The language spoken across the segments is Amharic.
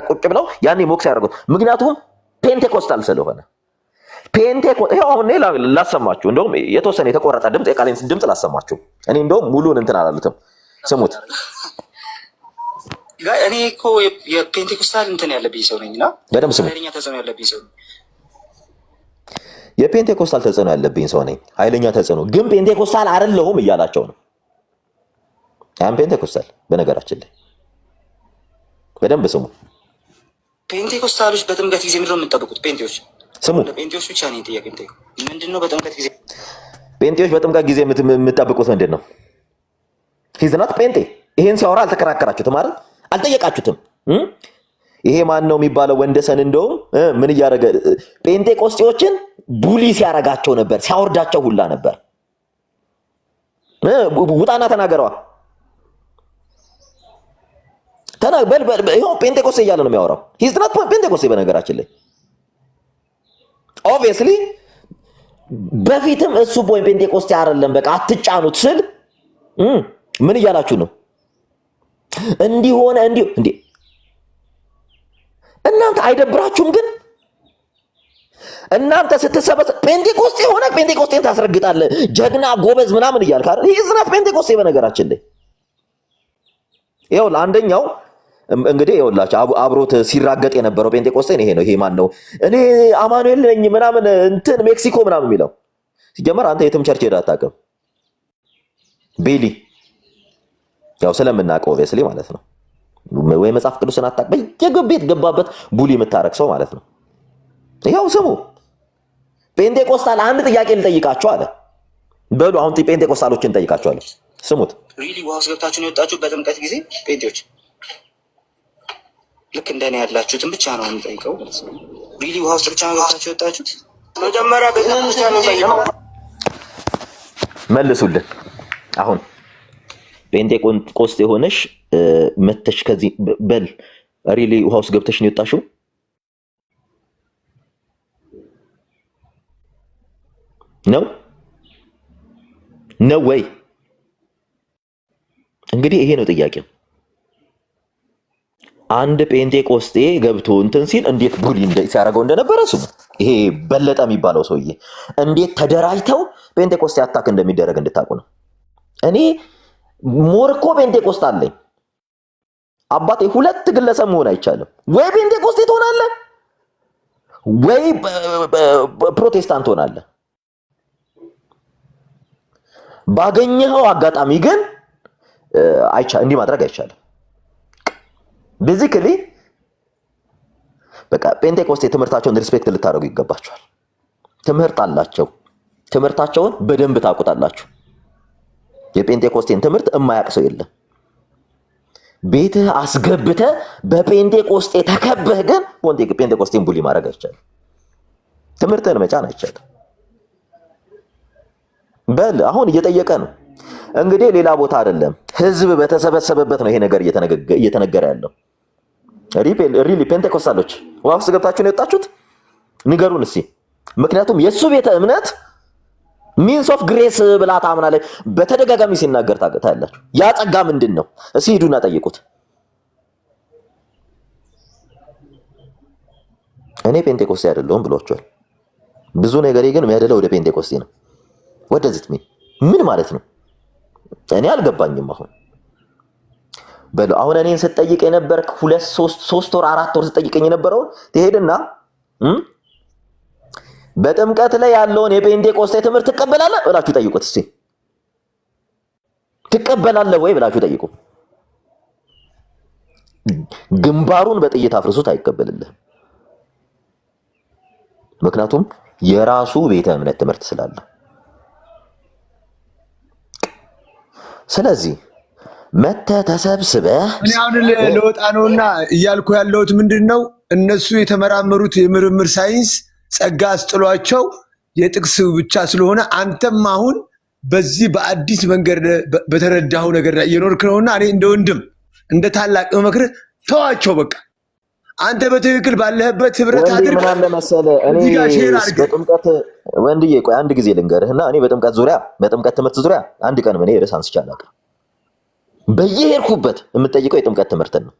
ቁጭ ብለው ያኔ ሞክስ ያደርጉት ምክንያቱም ፔንቴኮስታል ስለሆነ ይሄው አሁን ላሰማችሁ እንደውም የተወሰነ የተቆረጠ ድምጽ የቃሌን ድምጽ ላሰማችሁ እኔ እንደውም ሙሉን እንትን አላሉትም ስሙት እኔ እኮ የፔንቴኮስታል እንትን ያለብኝ ሰው ነኝና በደምብ ስሙ ኃይለኛ ተጽዕኖ ያለብኝ ሰው የፔንቴኮስታል ተጽዕኖ ያለብኝ ሰው ነኝ ኃይለኛ ተጽዕኖ ግን ፔንቴኮስታል አይደለሁም እያላቸው ነው ያን ፔንቴኮስታል በነገራችን ላይ በደምብ ስሙ ፔንቴኮስታሎች በጥምቀት ጊዜ ምንድነው የምትጠብቁት ፔንቴዎች ስሙ ፔንቴዎች ብቻ ነው ጥያቄ ምንድነው በጥምቀት ጊዜ ፔንቴዎች በጥምቀት ጊዜ የምትጠብቁት ምንድነው ሂዝናት ፔንቴ ይሄን ሲያወራ አልተከራከራችሁትም አይደል አልጠየቃችሁትም ይሄ ማን ነው የሚባለው ወንደሰን እንደውም ምን ያደረገ ጴንጤቆስጤዎችን ቡሊ ሲያረጋቸው ነበር ሲያወርዳቸው ሁላ ነበር ውጣና ተናገረዋ ይሄው ጴንጤቆስጤ እያለ ነው የሚያወራው ሂዝ ናት ጴንጤቆስጤ በነገራችን ላይ ኦብቪየስሊ በፊትም እሱ ጴንጤቆስጤ አይደለም በቃ አትጫኑት ስል ምን እያላችሁ ነው እንዲሆነ እንዴ እናንተ አይደብራችሁም ግን እናንተ ስትሰበሰብ ጴንጤቆስጤ ሆነ ጴንጤቆስጤን ታስረግጣለህ ጀግና ጎበዝ ምናምን እያልክ አይደል ይሄ ዝናት ጴንጤቆስጤ በነገራችን ላይ ይኸው አንደኛው እንግዲህ ይኸውላችሁ አብሮት ሲራገጥ የነበረው ጴንጤቆስጤን ይሄ ነው ይሄ ማን ነው እኔ አማኑኤል ነኝ ምናምን እንትን ሜክሲኮ ምናምን የሚለው ሲጀመር አንተ የትም ቸርች ሄደህ አታውቅም ቤሊ ያው ስለምናውቀው ኦብቪየስሊ ማለት ነው ወይ መጽሐፍ ቅዱስን አታውቅ በየቤት ገባበት ቡሊ የምታረክ ሰው ማለት ነው ይሄው ስሙ ጴንጤቆስታል አንድ ጥያቄ ልጠይቃችሁ አለ በሉ አሁን ጴንጤቆስታሎችን ጠይቃችኋለሁ ስሙት ሪሊ ውሃ ውስጥ ገብታችሁ ነው የወጣችሁት በጥምቀት ጊዜ ጴንጤዎች ልክ እንደኔ ያላችሁትን ብቻ ነው የምጠይቀው ሪሊ ውሃ ውስጥ ብቻ ነው ገብታችሁ የወጣችሁት መጀመሪያ ቤተክርስቲያን ነው ጠይቀው መልሱልን አሁን ጴንጤቆስጤ ሆነሽ መተሽ ከዚህ በል ሪሊ ውሃ ውስጥ ገብተሽ ነው የወጣሽው ነው ወይ እንግዲህ ይሄ ነው ጥያቄው አንድ ጴንጤቆስጤ ገብቶ እንትን ሲል እንዴት ቡሊ ሲያደርገው እንደነበረ ስሙ ይሄ በለጠ የሚባለው ሰውዬ እንዴት ተደራጅተው ጴንጤቆስጤ አታክ እንደሚደረግ እንድታውቁ ነው እኔ ሞርኮ ጴንጤቆስጤ አለኝ አባቴ ሁለት ግለሰብ መሆን አይቻልም ወይ ጴንጤቆስጤ ትሆናለህ ወይ ፕሮቴስታንት ትሆናለህ ባገኘኸው አጋጣሚ ግን እንዲህ ማድረግ አይቻልም ቤዚክሊ በቃ ጴንጤቆስጤ ትምህርታቸውን ሪስፔክት ልታደርጉ ይገባቸዋል ትምህርት አላቸው ትምህርታቸውን በደንብ ታውቁታላችሁ የጴንጤቆስጤን ትምህርት የማያውቅ ሰው የለም ቤትህ አስገብተህ በጴንጤቆስጤ ተከበህ ግን ጴንጤቆስጤን ቡሊ ማድረግ አይቻልም ትምህርትህን መጫን አይቻልም በል አሁን እየጠየቀ ነው እንግዲህ ሌላ ቦታ አይደለም ህዝብ በተሰበሰበበት ነው ይሄ ነገር እየተነገረ ያለው ሪሊ ፔንቴኮስታሎች ውሃ ውስጥ ገብታችሁ ነው የወጣችሁት ንገሩን እስኪ ምክንያቱም የእሱ ቤተ እምነት ሚንስ ኦፍ ግሬስ ብላ ታምናለች በተደጋጋሚ ሲናገር ታያላችሁ ያ ጸጋ ምንድን ነው እስኪ ሂዱና ጠይቁት እኔ ጴንጤቆስጤ አይደለሁም ብሏቸዋል ብዙ ነገሬ ግን የሚያደለው ወደ ጴንጤቆስጤ ነው ወደዚት ምን ማለት ነው እኔ አልገባኝም አሁን በሉ አሁን እኔን ስትጠይቅ የነበርክ 3 ወር 4 ወር ስትጠይቀኝ የነበረው ትሄድና በጥምቀት ላይ ያለውን የጴንጤቆስጤ ትምህርት ትቀበላለህ ብላችሁ ጠይቁት እስቲ ትቀበላለህ ወይ ብላችሁ ጠይቁ ግንባሩን በጥይት አፍርሱት አይቀበልልህ ምክንያቱም የራሱ ቤተ እምነት ትምህርት ስላለ ስለዚህ መተ ተሰብስበህ እኔ አሁን ለወጣ ነውና እያልኩ ያለሁት ምንድነው እነሱ የተመራመሩት የምርምር ሳይንስ ጸጋ አስጥሏቸው የጥቅስ ብቻ ስለሆነ አንተም አሁን በዚህ በአዲስ መንገድ በተረዳው ነገር ላይ እየኖርክ ነውና እኔ እንደ ወንድም እንደ ታላቅ መክረህ ተዋቸው በቃ አንተ በትክክል ባለህበት ህብረት አድርግ ምን አለ መሰለህ እኔ በጥምቀት ወንድዬ ቆይ አንድ ጊዜ ልንገርህና እኔ በጥምቀት ትምህርት ዙሪያ አንድ ቀን ምን ርዕስ አንስቼ አላውቅም በየሄድኩበት የምጠይቀው የጥምቀት ትምህርት ነው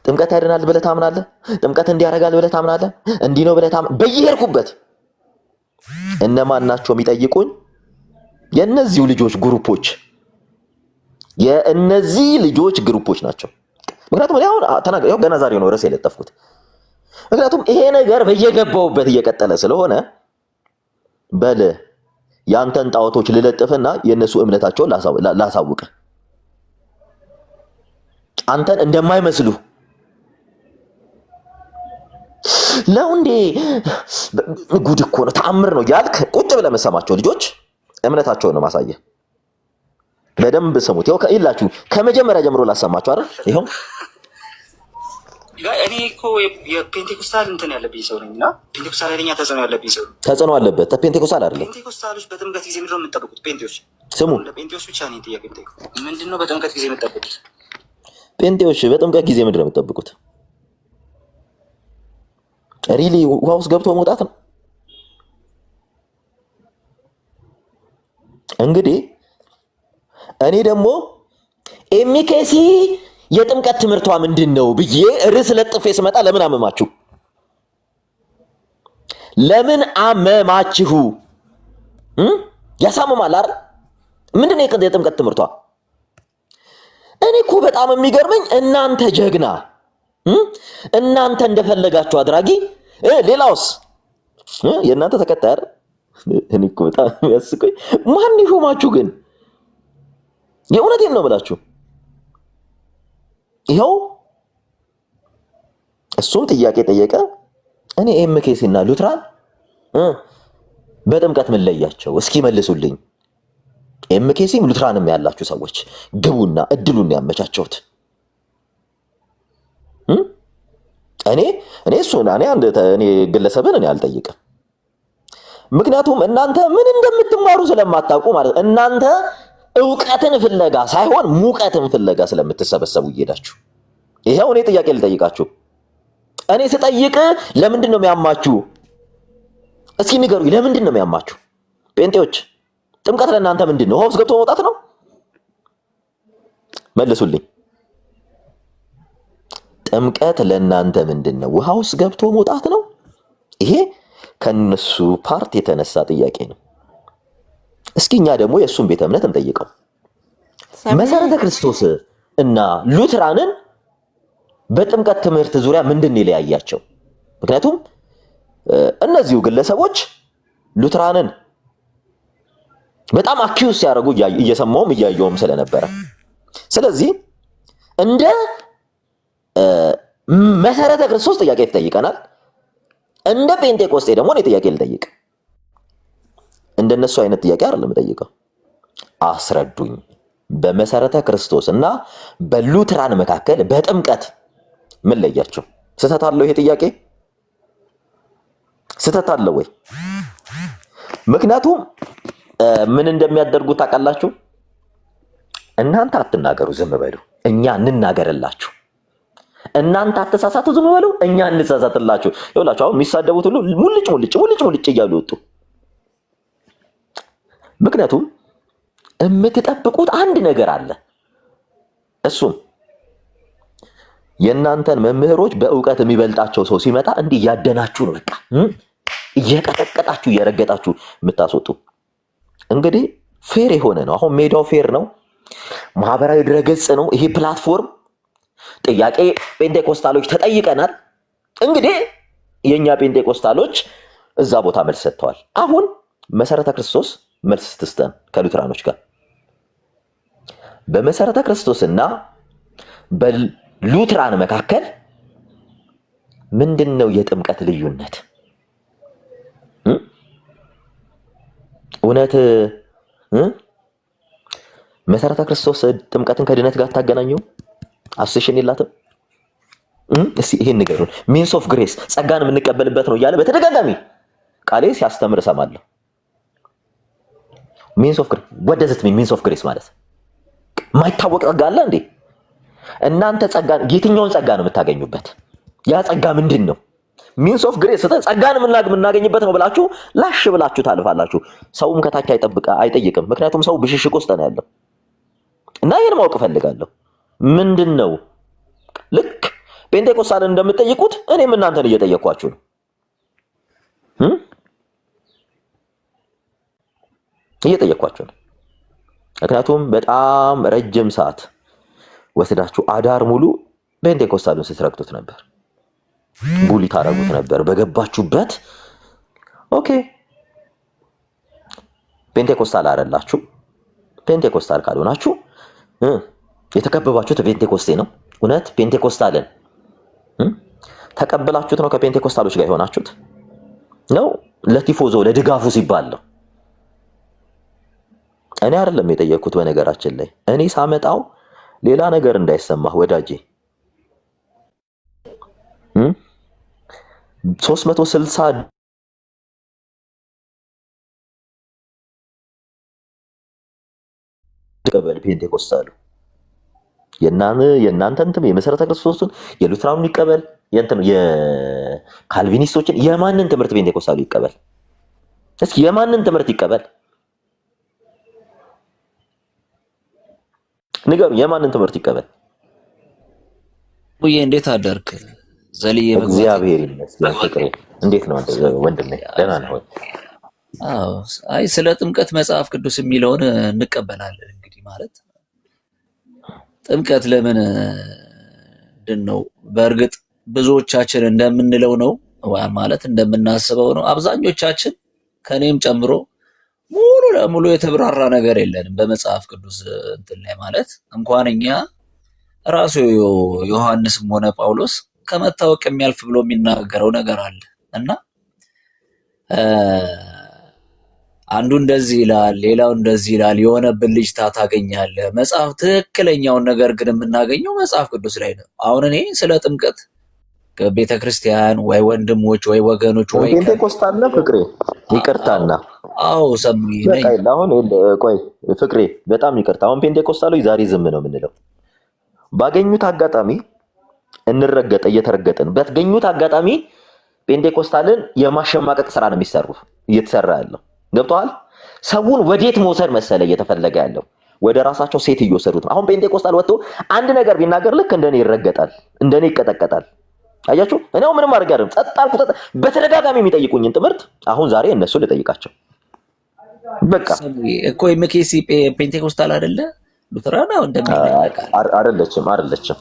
ጥምቀት ያድናል ብለህ ታምናለህ? ጥምቀት እንዲያረጋል ብለህ ታምናለህ? እንዲህ ነው ብለህ ታምናለህ? በየሄድኩበት እነማን ናቸው የሚጠይቁኝ? የእነዚሁ ልጆች ግሩፖች የእነዚህ ልጆች ግሩፖች ናቸው። ምክንያቱም እኔ አሁን ያው ገና ዛሬ ነው ርዕስ የለጠፍኩት። ምክንያቱም ይሄ ነገር በየገባውበት እየቀጠለ ስለሆነ በል ያንተን ጣዖቶች ልለጥፍና የእነሱ እምነታቸውን ላሳውቅ አንተን እንደማይመስሉ ነው እንዴ? ጉድ እኮ ነው፣ ተአምር ነው ያልክ ቁጭ ብለህ የምትሰማቸው ልጆች እምነታቸውን ነው ማሳየህ። በደንብ ስሙት። ይኸው ይላችሁ ከመጀመሪያ ጀምሮ ላሰማችሁ አይደል? ይኸው እኔ እኮ የፔንቴኮስታል እንትን ያለብኝ ሰው ነኝና ፔንቴኮስታል ያለኛ ተጽዕኖ ያለብኝ ሰው ነኝ። ተጽዕኖ አለበት። ፔንቴኮስታል አይደለም። ፔንቴኮስታሎች በጥምቀት ጊዜ ምንድነው የምትጠብቁት? ፔንቴዎች ስሙ፣ ለፔንቴዎች ብቻ ነው ጥያቄ የምጠይቀው። ምንድነው በጥምቀት ጊዜ የምትጠብቁት? ፔንቴዎች በጥምቀት ጊዜ ምንድነው የምትጠብቁት? ሪሊ ውሃ ውስጥ ገብቶ መውጣት ነው። እንግዲህ እኔ ደግሞ ኤሚኬሲ የጥምቀት ትምህርቷ ምንድን ነው ብዬ ርዕስ ለጥፌ ስመጣ ለምን አመማችሁ? ለምን አመማችሁ? ያሳምማል አይደል? ምንድን ነው የጥምቀት ትምህርቷ? እኔ እኮ በጣም የሚገርመኝ እናንተ ጀግና፣ እናንተ እንደፈለጋችሁ አድራጊ፣ ሌላውስ የእናንተ ተከታይ አይደል? እኔ እኮ በጣም ያስቆኝ። ማን ይሾማችሁ ግን? የእውነቴን ነው ብላችሁ ይኸው እሱም ጥያቄ ጠየቀ። እኔ ኤምኬሲ እና ሉትራን በጥምቀት ምን ለያቸው? እስኪ መልሱልኝ። ኤምኬሲም ሉትራንም ያላችሁ ሰዎች ግቡና እድሉን ያመቻቸውት። እኔ ግለሰብን እኔ አልጠይቅም። ምክንያቱም እናንተ ምን እንደምትማሩ ስለማታውቁ ማለት እናንተ እውቀትን ፍለጋ ሳይሆን ሙቀትን ፍለጋ ስለምትሰበሰቡ እየሄዳችሁ ይሄው እኔ ጥያቄ ልጠይቃችሁ። እኔ ስጠይቅ ለምንድን ነው የሚያማችሁ? እስኪ ንገሩኝ፣ ለምንድን ነው የሚያማችሁ? ጴንጤዎች ጥምቀት ለእናንተ ምንድን ነው? ውሃ ውስጥ ገብቶ መውጣት ነው? መልሱልኝ። ጥምቀት ለእናንተ ምንድን ነው? ውሃ ውስጥ ገብቶ መውጣት ነው? ይሄ ከነሱ ፓርት የተነሳ ጥያቄ ነው። እስኪ እኛ ደግሞ የእሱን ቤተ እምነት እንጠይቀው። መሰረተ ክርስቶስ እና ሉትራንን በጥምቀት ትምህርት ዙሪያ ምንድን ይለያያቸው? ምክንያቱም እነዚሁ ግለሰቦች ሉትራንን በጣም አኪዩስ ሲያደርጉ እየሰማውም እያየውም ስለነበረ፣ ስለዚህ እንደ መሰረተ ክርስቶስ ጥያቄ ትጠይቀናል። እንደ ጴንጤቆስጤ ደግሞ እኔ ጥያቄ ልጠይቅ። እንደነሱ አይነት ጥያቄ አይደለም የምጠይቀው። አስረዱኝ። በመሰረተ ክርስቶስ እና በሉትራን መካከል በጥምቀት ምን ለያቸው? ስህተት አለው? ይሄ ጥያቄ ስህተት አለው ወይ? ምክንያቱም ምን እንደሚያደርጉ ታውቃላችሁ? እናንተ አትናገሩ፣ ዝም በሉ፣ እኛ እንናገርላችሁ። እናንተ አትሳሳቱ፣ ዝም በሉ፣ እኛ እንሳሳትላችሁ። ይኸውላችሁ አሁን የሚሳደቡት ሁሉ ሙልጭ እያሉ ወጡ። ምክንያቱም የምትጠብቁት አንድ ነገር አለ። እሱም የእናንተን መምህሮች በእውቀት የሚበልጣቸው ሰው ሲመጣ እንዲህ እያደናችሁ ነው፣ በቃ እየቀጠቀጣችሁ እየረገጣችሁ የምታስወጡ። እንግዲህ ፌር የሆነ ነው። አሁን ሜዳው ፌር ነው። ማህበራዊ ድረገጽ ነው ይሄ ፕላትፎርም። ጥያቄ ጴንጤኮስታሎች ተጠይቀናል። እንግዲህ የኛ ጴንጤኮስታሎች እዛ ቦታ መልስ ሰጥተዋል። አሁን መሰረተ ክርስቶስ መልስ ስትስተን ከሉትራኖች ጋር በመሰረተ ክርስቶስና በሉትራን መካከል ምንድነው የጥምቀት ልዩነት? እውነት መሰረተ ክርስቶስ ጥምቀትን ከድነት ጋር ታገናኘው? አሶሴሽን የላትም? እስኪ ይሄን ንገሩን። ሚንስ ኦፍ ግሬስ ጸጋን የምንቀበልበት ነው እያለ በተደጋጋሚ ቃሌ ሲያስተምር እሰማለሁ። ሚንስ ኦፍ ግሬስ what does it mean? ሚንስ ኦፍ ግሬስ ማለት ማይታወቅ ጸጋ አለ እንዴ? እናንተ ጸጋን የትኛውን ጸጋ ነው የምታገኙበት? ያ ጸጋ ምንድን ነው? ሚንስ ኦፍ ግሬስ ጸጋን የምናገኝበት ነው ብላችሁ ላሽ ብላችሁ ታልፋላችሁ። ሰውም ከታች አይጠይቅም። ምክንያቱም ሰው ብሽሽቅ ውስጥ ነው ያለው እና ይሄን ማወቅ እፈልጋለሁ። ምንድን ነው ልክ ጴንጤቆስታልን እንደምትጠይቁት እኔም እናንተን እየጠየኳችሁ ነው። እየጠየኳችሁ ነው። ምክንያቱም በጣም ረጅም ሰዓት ወስዳችሁ አዳር ሙሉ ጴንጤቆስታልን ስትረግጡት ነበር፣ ቡሊ ታረጉት ነበር በገባችሁበት። ኦኬ ጴንጤቆስታል አይደላችሁ። ጴንጤቆስታል ካልሆናችሁ የተከበባችሁት ጴንጤቆስቴ ነው። እውነት ጴንጤቆስታልን ተቀበላችሁት ነው ከጴንጤቆስታሎች ጋር የሆናችሁት ነው? ለቲፎዞ ለድጋፉ ሲባል ነው። እኔ አይደለም የጠየቅኩት። በነገራችን ላይ እኔ ሳመጣው ሌላ ነገር እንዳይሰማህ ወዳጄ 360 ቀበል ፔንቴኮስታሉ የእናንተን የመሰረተ ክርስቶስን የሉትራኑን ይቀበል፣ የካልቪኒስቶችን የማንን ትምህርት ፔንቴኮስታሉ ይቀበል? እስኪ የማንን ትምህርት ይቀበል ንገሩ። የማንን ትምህርት ይቀበል? ሙዬ እንዴት አደርክ? ዘልዬ እግዚአብሔር ይመስገን። ፍቅሬ እንዴት ነው ወንድሜ? ደህና ነው? አዎ። አይ ስለ ጥምቀት መጽሐፍ ቅዱስ የሚለውን እንቀበላለን። እንግዲህ ማለት ጥምቀት ለምን ነው? በእርግጥ ብዙዎቻችን እንደምንለው ነው ማለት እንደምናስበው ነው። አብዛኞቻችን ከኔም ጨምሮ ሙሉ ለሙሉ የተብራራ ነገር የለንም በመጽሐፍ ቅዱስ እንትን ላይ ማለት እንኳን እኛ ራሱ ዮሐንስም ሆነ ጳውሎስ ከመታወቅ የሚያልፍ ብሎ የሚናገረው ነገር አለ እና አንዱ እንደዚህ ይላል፣ ሌላው እንደዚህ ይላል። የሆነ ብልጭታ ታገኛለህ። መጽሐፍ ትክክለኛውን ነገር ግን የምናገኘው መጽሐፍ ቅዱስ ላይ ነው። አሁን እኔ ስለ ጥምቀት ቤተ ክርስቲያን ወይ ወንድሞች ወይ ወገኖች ወይ ፔንቴኮስታል ነው ፍቅሬ፣ ይቅርታና አዎ ሰሙኝ ነኝ። አሁን ቆይ ፍቅሬ በጣም ይቅርታ። አሁን ፔንቴኮስታሎች ዛሬ ዝም ነው የምንለው። ባገኙት አጋጣሚ እንረገጥ እየተረገጥን ባገኙት አጋጣሚ ፔንቴኮስታልን የማሸማቀቅ ስራ ነው እየተሰራ ያለው። ገብቶሃል? ሰውን ወዴት መውሰድ መሰለ እየተፈለገ ያለው? ወደ ራሳቸው ሴት እየወሰዱት ነው። አሁን ፔንቴኮስታል ወጥቶ አንድ ነገር ቢናገር ልክ እንደኔ ይረገጣል፣ እንደኔ ይቀጠቀጣል። አያችሁ? እኔው ምንም አድርጌ አይደለም፣ ጸጥ አልኩ። በተደጋጋሚ የሚጠይቁኝን ትምህርት አሁን ዛሬ እነሱ ልጠይቃቸው። በቃ እኮ ኤምኬሲ ፔንቴኮስታል አይደለ? ሉተራን ነው እንደሚናገር አይደለችም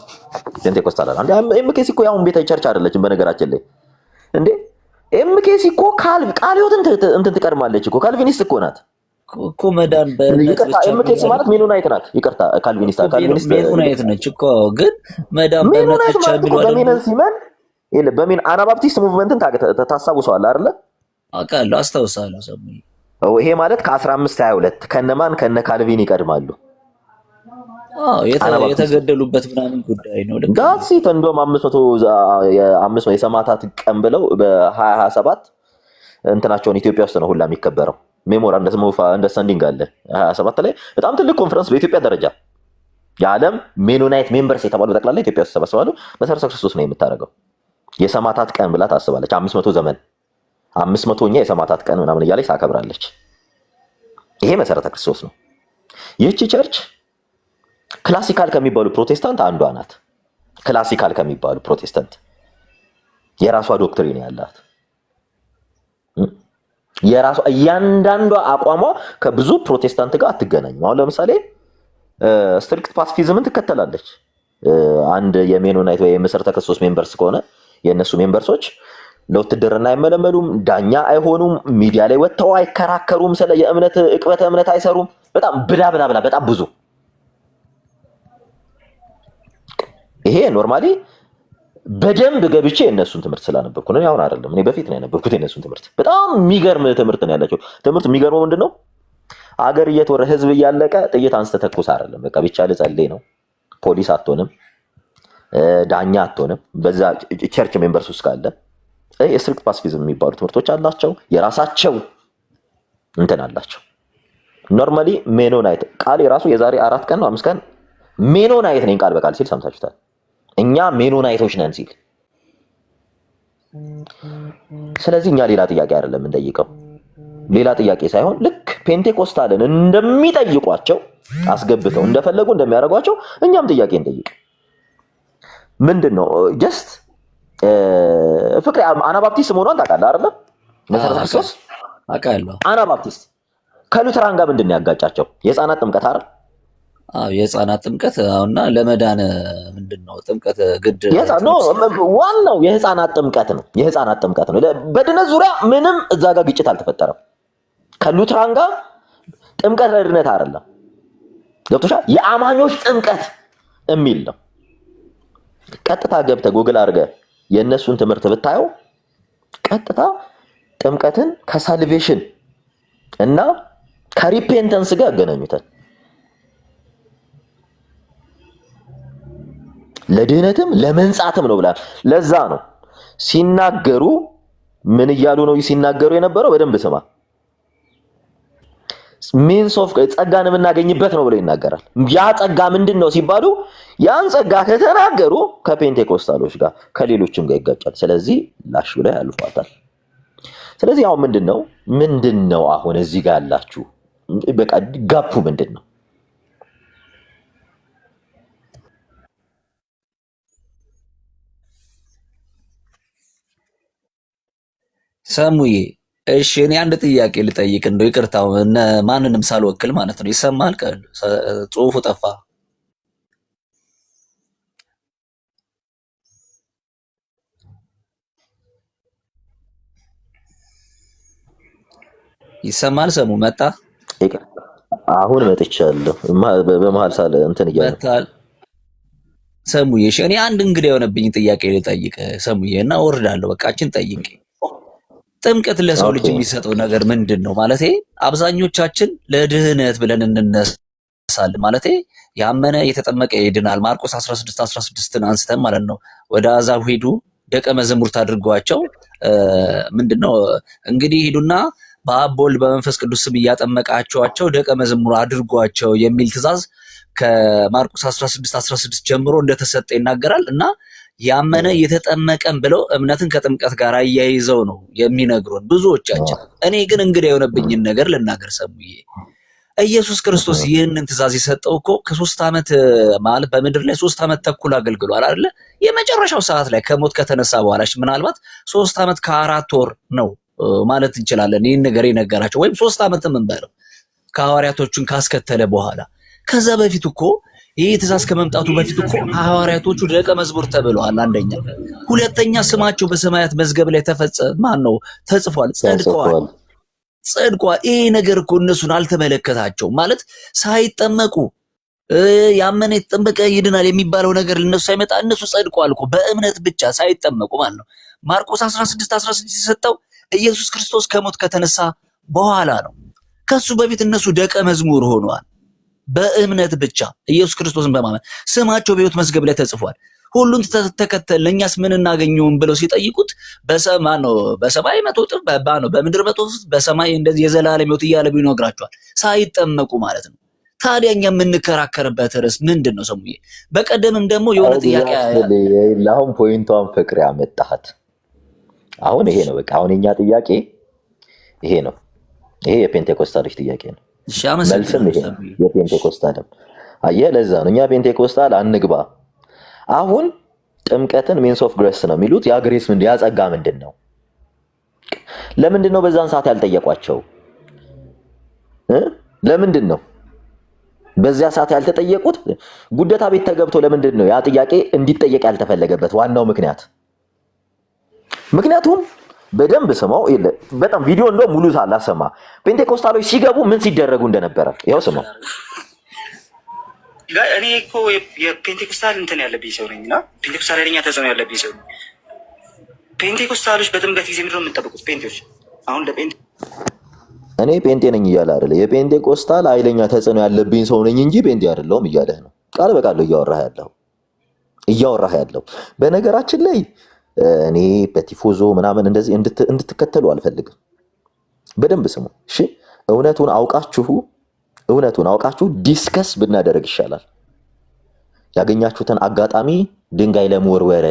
ፔንቴኮስታል አይደል? ኤምኬሲ እኮ ያሁን ቤተ ቸርች አይደለችም በነገራችን ላይ እንዴ። ኤምኬሲ እኮ ቃልዮትን እንትን ትቀድማለች እኮ። ካልቪኒስት እኮ ናት እኮ መዳን ይቅርታ፣ ኤምኬሲ ማለት ሜኖናይት ናት። ይቅርታ ካልቪኒስት ሜኖናይት ነች እኮ። ግን መዳን በእምነት ብቻ የሚለው አይደል? በሜን አናባፕቲስት ሙቭመንትን ታስታውሰዋለህ አይደለ? አውቃለሁ፣ አስታውሳለሁ። ሰሙኝ። ይሄ ማለት ከ1522 ከነማን ከነ ካልቪን ይቀድማሉ። የተገደሉበት ምናምን ጉዳይ ነው። ጋሲት እንደውም 500 የሰማዕታት ቀን ብለው በ2027 እንትናቸውን ኢትዮጵያ ውስጥ ነው ሁላ የሚከበረው። ሜሞራንደም ኦፍ አንደርስታንዲንግ አለ 27 ላይ በጣም ትልቅ ኮንፈረንስ በኢትዮጵያ ደረጃ የዓለም ሜኖናይት ሜምበርስ የተባሉ ጠቅላላ ኢትዮጵያ ውስጥ ተሰባስባሉ። መሰረተ ክርስቶስ ነው የምታደርገው። የሰማዕታት ቀን ብላ ታስባለች። 500 ዘመን 500ኛ የሰማዕታት ቀን ምናምን እያለች ታከብራለች። ይሄ መሰረተ ክርስቶስ ነው። ይህቺ ቸርች ክላሲካል ከሚባሉ ፕሮቴስታንት አንዷ ናት። ክላሲካል ከሚባሉ ፕሮቴስታንት የራሷ ዶክትሪን ያላት የራሷ እያንዳንዷ አቋሟ ከብዙ ፕሮቴስታንት ጋር አትገናኝም። አሁን ለምሳሌ ስትሪክት ፓሲፊዝምን ትከተላለች። አንድ የሜኖናይት ወይ የመሰረተ ክርስቶስ ሜምበርስ ከሆነ የእነሱ ሜምበርሶች ለውትድርና አይመለመሉም፣ ዳኛ አይሆኑም፣ ሚዲያ ላይ ወጥተው አይከራከሩም፣ ስለ የእምነት እቅበተ እምነት አይሰሩም። በጣም ብላ በጣም ብዙ። ይሄ ኖርማሊ በደንብ ገብቼ የእነሱን ትምህርት ስላነበብኩ ነው። አሁን አይደለም፣ እኔ በፊት ነው ያነበብኩት የእነሱን ትምህርት። በጣም የሚገርም ትምህርት ነው ያላቸው። ትምህርት የሚገርመው ምንድነው? አገር እየተወረ ህዝብ እያለቀ ጥይት አንስተ ተኩስ አይደለም። በቃ ብቻ ልጸልይ ነው። ፖሊስ አትሆንም፣ ዳኛ አትሆንም። በዛ ቸርች ሜምበርስ ውስጥ ካለ የስትሪክት ፓሲፊዝም የሚባሉ ትምህርቶች አላቸው። የራሳቸው እንትን አላቸው። ኖርማሊ ሜኖናይት ቃል የራሱ የዛሬ 4 ቀን ነው 5 ቀን ሜኖናይት ነኝ ቃል በቃል ሲል ሰምታችሁታል። እኛ ሜኖናይቶች ነን ሲል። ስለዚህ እኛ ሌላ ጥያቄ አይደለም እንጠይቀው፣ ሌላ ጥያቄ ሳይሆን ልክ ፔንቴኮስታልን እንደሚጠይቋቸው አስገብተው እንደፈለጉ እንደሚያደርጓቸው እኛም ጥያቄ እንጠይቅ። ምንድን ነው ጀስት ፍቅሬ አናባፕቲስት መሆኗን ታውቃለህ አይደለ? መሰረተ ክርስቶስ አውቃለሁ። አናባፕቲስት ከሉተራን ጋር ምንድን ነው ያጋጫቸው? የህፃናት ጥምቀት አይደል? የህፃናት ጥምቀት አሁንና ለመዳን ምንድነው ጥምቀት ግድ ዋናው የህፃናት ጥምቀት ነው። የህፃናት ጥምቀት ነው። በድነት ዙሪያ ምንም እዛ ጋር ግጭት አልተፈጠረም። ከሉተራን ጋር ጥምቀት ለድነት አይደለም። ገብቶሻል? የአማኞች ጥምቀት የሚል ነው። ቀጥታ ገብተህ ጉግል አድርገህ የእነሱን ትምህርት ብታየው ቀጥታ ጥምቀትን ከሳልቬሽን እና ከሪፔንተንስ ጋር ያገናኙታል። ለድህነትም ለመንጻትም ነው ብላል። ለዛ ነው ሲናገሩ ምን እያሉ ነው ሲናገሩ የነበረው? በደንብ ስማ። ሚንስ ኦፍ ጸጋን የምናገኝበት ነው ብሎ ይናገራል። ያ ጸጋ ምንድን ነው ሲባሉ ያን ጸጋ ከተናገሩ ከፔንቴኮስታሎች ጋር ከሌሎችም ጋር ይጋጫል። ስለዚህ ላሽ ብለው ያልፏታል። ስለዚህ አሁን ምንድን ነው አሁን እዚህ ጋር ያላችሁ በቃ ጋፑ ምንድን ነው? ሰሙዬ እሺ፣ እኔ አንድ ጥያቄ ልጠይቅ፣ እንደው ይቅርታው ማንንም ሳልወክል ማለት ነው። ይሰማል? ጽሁፉ ጠፋ። ይሰማል? ሰሙ መጣ? አሁን መጥቻለሁ። በመሀል ሳለ እንትን እያለ ሰሙዬ፣ እሺ፣ እኔ አንድ እንግዲህ የሆነብኝ ጥያቄ ልጠይቅ ሰሙዬ፣ እና ወርዳለሁ። በቃችን ጠይቄ ጥምቀት ለሰው ልጅ የሚሰጠው ነገር ምንድን ነው? ማለቴ አብዛኞቻችን ለድህነት ብለን እንነሳለን። ማለቴ ያመነ የተጠመቀ ይድናል። ማርቆስ 16:16ን አንስተን ማለት ነው። ወደ አሕዛብ ሂዱ ደቀ መዛሙርት አድርጓቸው፣ ምንድነው እንግዲህ ሂዱና በአብ በወልድ በመንፈስ ቅዱስ ስም እያጠመቃቸዋቸው ደቀ መዝሙር አድርጓቸው የሚል ትእዛዝ ከማርቆስ 16:16 ጀምሮ እንደተሰጠ ይናገራል። እና ያመነ የተጠመቀን ብለው እምነትን ከጥምቀት ጋር አያይዘው ነው የሚነግሩን ብዙዎቻችን። እኔ ግን እንግዲህ የሆነብኝን ነገር ልናገር ሰሙዬ። ኢየሱስ ክርስቶስ ይህንን ትእዛዝ የሰጠው እኮ ከ3 ዓመት ማለት በምድር ላይ 3 ዓመት ተኩል አገልግሏል አይደለ? የመጨረሻው ሰዓት ላይ ከሞት ከተነሳ በኋላ ምናልባት 3 ዓመት ከ4 ወር ነው ማለት እንችላለን ይህን ነገር የነገራቸው፣ ወይም 3 ዓመት እንበለው ከሐዋርያቶቹን ካስከተለ በኋላ። ከዛ በፊት እኮ ይህ ትእዛዝ ከመምጣቱ በፊት እኮ ሐዋርያቶቹ ደቀ መዝሙር ተብለዋል። አንደኛ፣ ሁለተኛ ስማቸው በሰማያት መዝገብ ላይ ተጽፏል፣ ጸድቋል። ይሄ ነገር እኮ እነሱን አልተመለከታቸውም። ማለት ሳይጠመቁ ያመነ የተጠመቀ ይድናል የሚባለው ነገር ለነሱ ሳይመጣ እነሱ ጸድቋል እኮ በእምነት ብቻ ሳይጠመቁ ማለት ነው። ማርቆስ 16:16 የሰጠው ኢየሱስ ክርስቶስ ከሞት ከተነሳ በኋላ ነው። ከሱ በፊት እነሱ ደቀ መዝሙር ሆነዋል በእምነት ብቻ ኢየሱስ ክርስቶስን በማመን ስማቸው በሕይወት መዝገብ ላይ ተጽፏል። ሁሉን ተከተልን እኛስ ምን እናገኘውን ብለው ሲጠይቁት በሰማይ 100 እጥፍ በምድር 100 እጥፍ በሰማይ እንደዚህ የዘላለም ሕይወት እያለ ይነግራቸዋል ሳይጠመቁ ማለት ነው። ታዲያ እኛ የምንከራከርበት ርዕስ ምንድን ነው ሰሙዬ? በቀደምም ደግሞ የሆነ ጥያቄ አሁን ፖይንቷን ፍቅር ያመጣሃት አሁን ይሄ ነው። በቃ አሁን የኛ ጥያቄ ይሄ ነው። ይሄ የፔንቴኮስታሎች ጥያቄ ነው። መልስም ይሄ የፔንቴኮስታልም አየህ። ለዛ ነው እኛ ፔንቴኮስታል አንግባ። አሁን ጥምቀትን ሚንስ ኦፍ ግሬስ ነው የሚሉት። ያ ግሬስ ምንድን ያ ጸጋ ምንድን ነው? ለምንድን ነው በዛን ሰዓት ያልጠየቋቸው? ለምንድን ነው በዚያ ሰዓት ያልተጠየቁት? ጉደታ ቤት ተገብቶ ለምንድን ነው ያ ጥያቄ እንዲጠየቅ ያልተፈለገበት? ዋናው ምክንያቱም በደንብ ስማው። በጣም ቪዲዮ እንደው ሙሉ ሳላሰማ ፔንቴኮስታሎች ሲገቡ ምን ሲደረጉ እንደነበረ ይኸው ስማው። እኔ እኮ የፔንቴኮስታል እንትን ያለብኝ ሰው ነኝና ፔንቴኮስታል ኃይለኛ ተጽዕኖ ያለብኝ ሰው ነኝ። ፔንቴኮስታሎች በጥምቀት ጊዜ ምንድን ነው የምንጠብቁት? ፔንቴዎች አሁን እኔ ፔንቴ ነኝ እያለ አይደለ። የፔንቴኮስታል ኃይለኛ ተጽዕኖ ያለብኝ ሰው ነኝ እንጂ ፔንቴ አይደለሁም እያለህ ነው። ቃል በቃል እያወራህ ያለው። በነገራችን ላይ እኔ በቲፎዞ ምናምን እንደዚህ እንድትከተሉ አልፈልግም። በደንብ ስሙ እሺ። እውነቱን አውቃችሁ ዲስከስ ብናደርግ ይሻላል። ያገኛችሁትን አጋጣሚ ድንጋይ ለመወርወር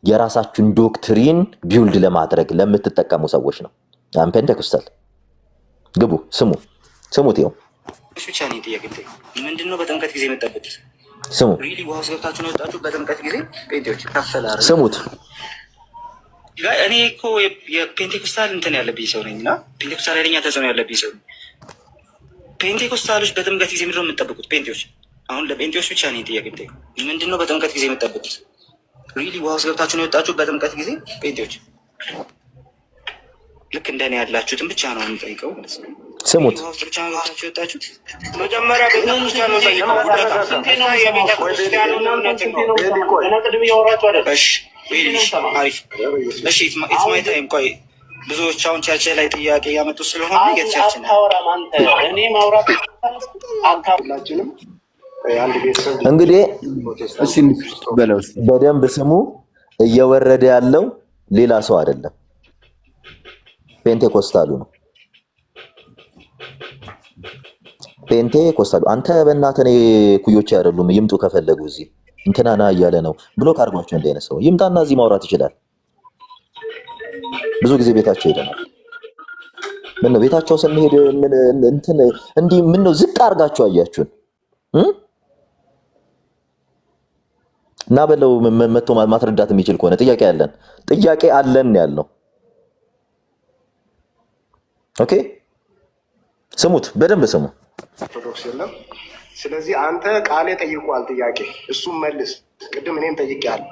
የራሳችሁን ዶክትሪን ቢውልድ ለማድረግ ለምትጠቀሙ ሰዎች ነው። ያን ፔንቴኮስታል ግቡ፣ ስሙት። ይኸው ብቻ ነው ጥያቄ። ምንድነው በጥምቀት ጊዜ የምጠብቁት? ስሙ ሪሊ ውሃ ውስጥ ገብታችሁ ነው የወጣችሁ በጥምቀት ጊዜ ጴንጤዎች ከፈላረ ስሙት። እኔ እኮ የፔንቴኮስታል እንትን ያለብኝ ሰው ነኝ እና ፔንቴኮስታል ኃይለኛ ተጽዕኖ ያለብኝ ሰው ነኝ። ፔንቴኮስታሎች በጥምቀት ጊዜ ምንድን ነው የምጠብቁት? ጴንጤዎች አሁን ለጴንጤዎች ብቻ ነው ጥያቄ ብታይ ምንድን ነው በጥምቀት ጊዜ የምጠብቁት? ሪሊ ውሃ ውስጥ ገብታችሁ ነው የወጣችሁ በጥምቀት ጊዜ ጴንጤዎች? ልክ እንደኔ ያላችሁትን ብቻ ነው የምጠይቀው። ስሙት። ውሃ ውስጥ ብቻ ነው ገብታችሁ የወጣችሁት? መጀመሪያ ቤተክርስቲያን ነው ጠይቀው። እሺ ኢትማይ ታይም ቆይ ብዙዎች አሁን ቸርች ላይ ጥያቄ ያመጡ ስለሆነ የቸርች ነው እንግዲህ በደንብ ስሙ። እየወረደ ያለው ሌላ ሰው አይደለም፣ ፔንቴኮስታሉ ነው። ፔንቴኮስታሉ አንተ በእናትህ እኔ ኩዮቼ አይደሉም ይምጡ ከፈለጉ እዚህ እንትናና እያለ ነው ብሎክ አድርጓቸው። እንደ አይነት ሰው ይምጣና እዚህ ማውራት ይችላል። ብዙ ጊዜ ቤታቸው ሄደናል። ምን ነው ቤታቸው ስንሄድ ምን እንትን እንዲህ ምን ነው ዝቅ አድርጋችሁ አያችሁን? እና በለው መጥቶ ማስረዳት የሚችል ከሆነ ጥያቄ አለን ያልነው። ኦኬ ስሙት፣ በደንብ ስሙ። ኦርቶዶክስ የለም። ስለዚህ አንተ ቃሌ ጠይቋል ጥያቄ፣ እሱም መልስ። ቅድም እኔም ጠይቄያለሁ።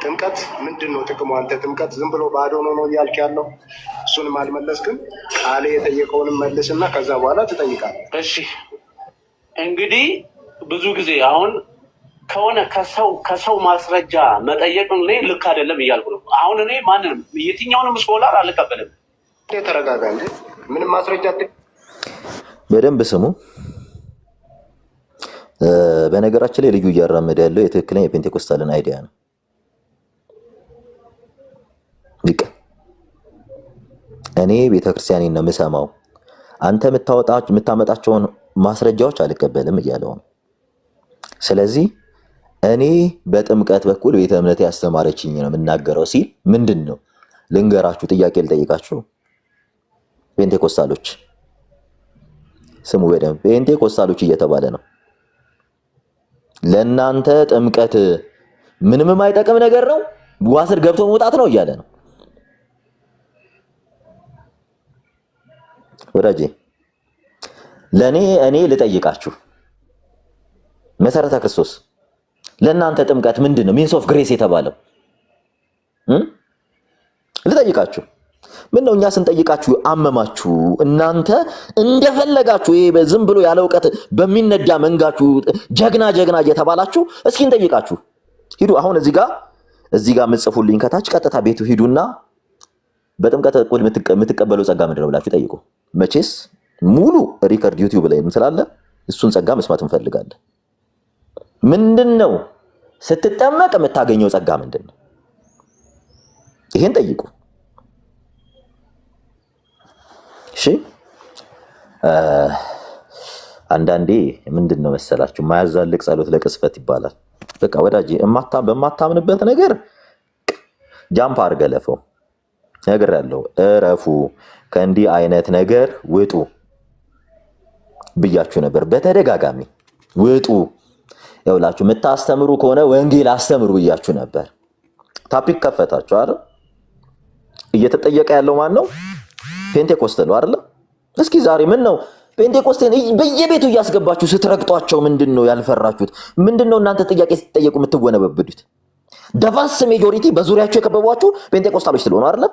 ጥምቀት ምንድን ነው ጥቅሙ? አንተ ጥምቀት ዝም ብሎ ባዶ ነው እያልክ ያለው፣ እሱንም አልመለስክም። ቃሌ የጠየቀውንም መልስና ከዛ በኋላ ትጠይቃለህ። እሺ እንግዲህ ብዙ ጊዜ አሁን ከሆነ ከሰው ማስረጃ መጠየቅ እኔ ልክ አይደለም እያልኩ ነው። አሁን እኔ ማንንም የትኛውንም ስኮላር አልቀበልም። ተረጋጋ እንዴ! ምንም ማስረጃ በደንብ ስሙ። በነገራችን ላይ ልዩ እያራመደ ያለው የትክክለኛ የፔንቴኮስታልን አይዲያ ነው። እኔ ቤተክርስቲያኔን ነው የምሰማው፣ አንተ የምታመጣቸውን ማስረጃዎች አልቀበልም እያለው ነው። ስለዚህ እኔ በጥምቀት በኩል ቤተ እምነት ያስተማረችኝ ነው የምናገረው ሲል ምንድን ነው ልንገራችሁ፣ ጥያቄ ልጠይቃችሁ። ፔንቴኮስታሎች ስሙ በደንብ። ፔንቴኮስታሎች እየተባለ ነው ለእናንተ ጥምቀት ምንም የማይጠቅም ነገር ነው፣ ዋስር ገብቶ መውጣት ነው እያለ ነው። ወዳጄ እኔ ልጠይቃችሁ፣ መሰረተ ክርስቶስ ለእናንተ ጥምቀት ምንድን ነው? ሚንስ ኦፍ ግሬስ የተባለው ልጠይቃችሁ። ምን ነው እኛ ስንጠይቃችሁ አመማችሁ? እናንተ እንደፈለጋችሁ ይሄ ዝም ብሎ ያለ እውቀት በሚነዳ መንጋችሁ ጀግና እየተባላችሁ እስኪ እንጠይቃችሁ። ሂዱ አሁን እዚህ ጋር ምጽፉልኝ ከታች ቀጥታ ቤቱ ሂዱና በጥምቀት በኩል የምትቀበለው ጸጋ ምንድን ነው ብላችሁ ጠይቁ። መቼስ ሙሉ ሪከርድ ዩቲዩብ ላይ ስላለ እሱን ጸጋ መስማት እንፈልጋለን። ምንድን ነው ስትጠመቅ የምታገኘው ጸጋ ምንድን ነው? ይሄን ጠይቁ። እሺ አንዳንዴ ምንድን ነው መሰላችሁ ማያዛልቅ ጸሎት ለቅስፈት ይባላል። በቃ ወዳጄ በማታምንበት ነገር ጃምፕ አድርገህ ለፈው ነገር ያለው እረፉ፣ ከእንዲህ አይነት ነገር ውጡ ብያችሁ ነበር በተደጋጋሚ። ውጡ ያውላችሁ፣ የምታስተምሩ ከሆነ ወንጌል አስተምሩ ብያችሁ ነበር። ታፒክ ከፈታችሁ አይደል? እየተጠየቀ ያለው ማን ነው? ፔንቴኮስታል አይደል? እስኪ ዛሬ ምን ነው ፔንቴኮስቴን በየቤቱ እያስገባችሁ ስትረግጧቸው ምንድን ነው ያልፈራችሁት? ምንድን ነው እናንተ ጥያቄ ስትጠየቁ የምትወነበብዱት? ደቫስ ሜጆሪቲ በዙሪያችሁ የከበቧችሁ ፔንቴኮስታሎች ስለሆኑ አይደል?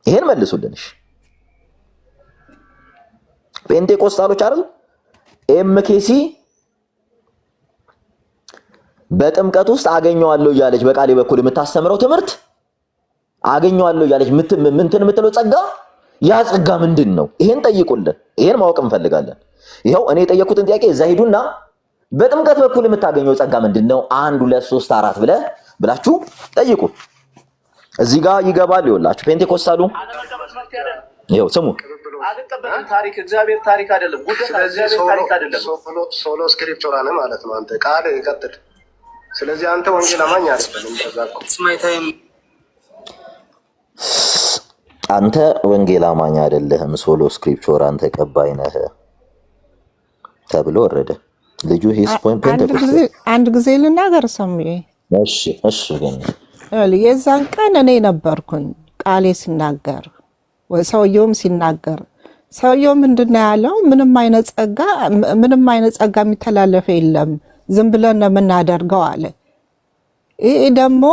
ይሄን መልሱልንሽ። ፔንቴኮስታሎች አይደል? ኤምኬሲ በጥምቀት ውስጥ አገኘዋለሁ እያለች በቃሌ በኩል የምታስተምረው ትምህርት አገኘዋለሁ እያለች ምንትን የምትለው ጸጋ፣ ያ ጸጋ ምንድን ነው? ይሄን ጠይቁልን። ይሄን ማወቅ እንፈልጋለን። ይኸው እኔ የጠየኩትን ጥያቄ እዛ ሂዱና በጥምቀት በኩል የምታገኘው ጸጋ ምንድን ነው? 1 2 3 4 ብላችሁ ጠይቁ። እዚህ ጋር ይገባል። ይኸውላችሁ ፔንቴኮስታሉ ይኸው ስሙ። አልቀበልም። ታሪክ እግዚአብሔር ታሪክ አይደለም። ጉዳይ እግዚአብሔር ታሪክ አይደለም። ሶሎ ስክሪፕቸራል ማለት ነው። አንተ ቃል ይቀጥል። ስለዚህ አንተ ወንጌል አማኝ አይደለም። አንተ ወንጌል አማኝ አይደለህም፣ ሶሎ ስክሪፕቸር አንተ ቀባይ ነህ ተብሎ ወረደ። ልጁ ሂስ ፖይንት ፔንቴኮስታል። አንድ ጊዜ ልናገር ሰምዬ። እሺ እሺ። ግን የዛን ቀን እኔ ነበርኩኝ ቃሌ ሲናገር ወይ ሰውየውም ሲናገር፣ ሰውየው ምንድን ነው ያለው? ምንም አይነት ጸጋ የሚተላለፍ የለም፣ ዝም ብለን ነው የምናደርገው አለ። ይሄ ደግሞ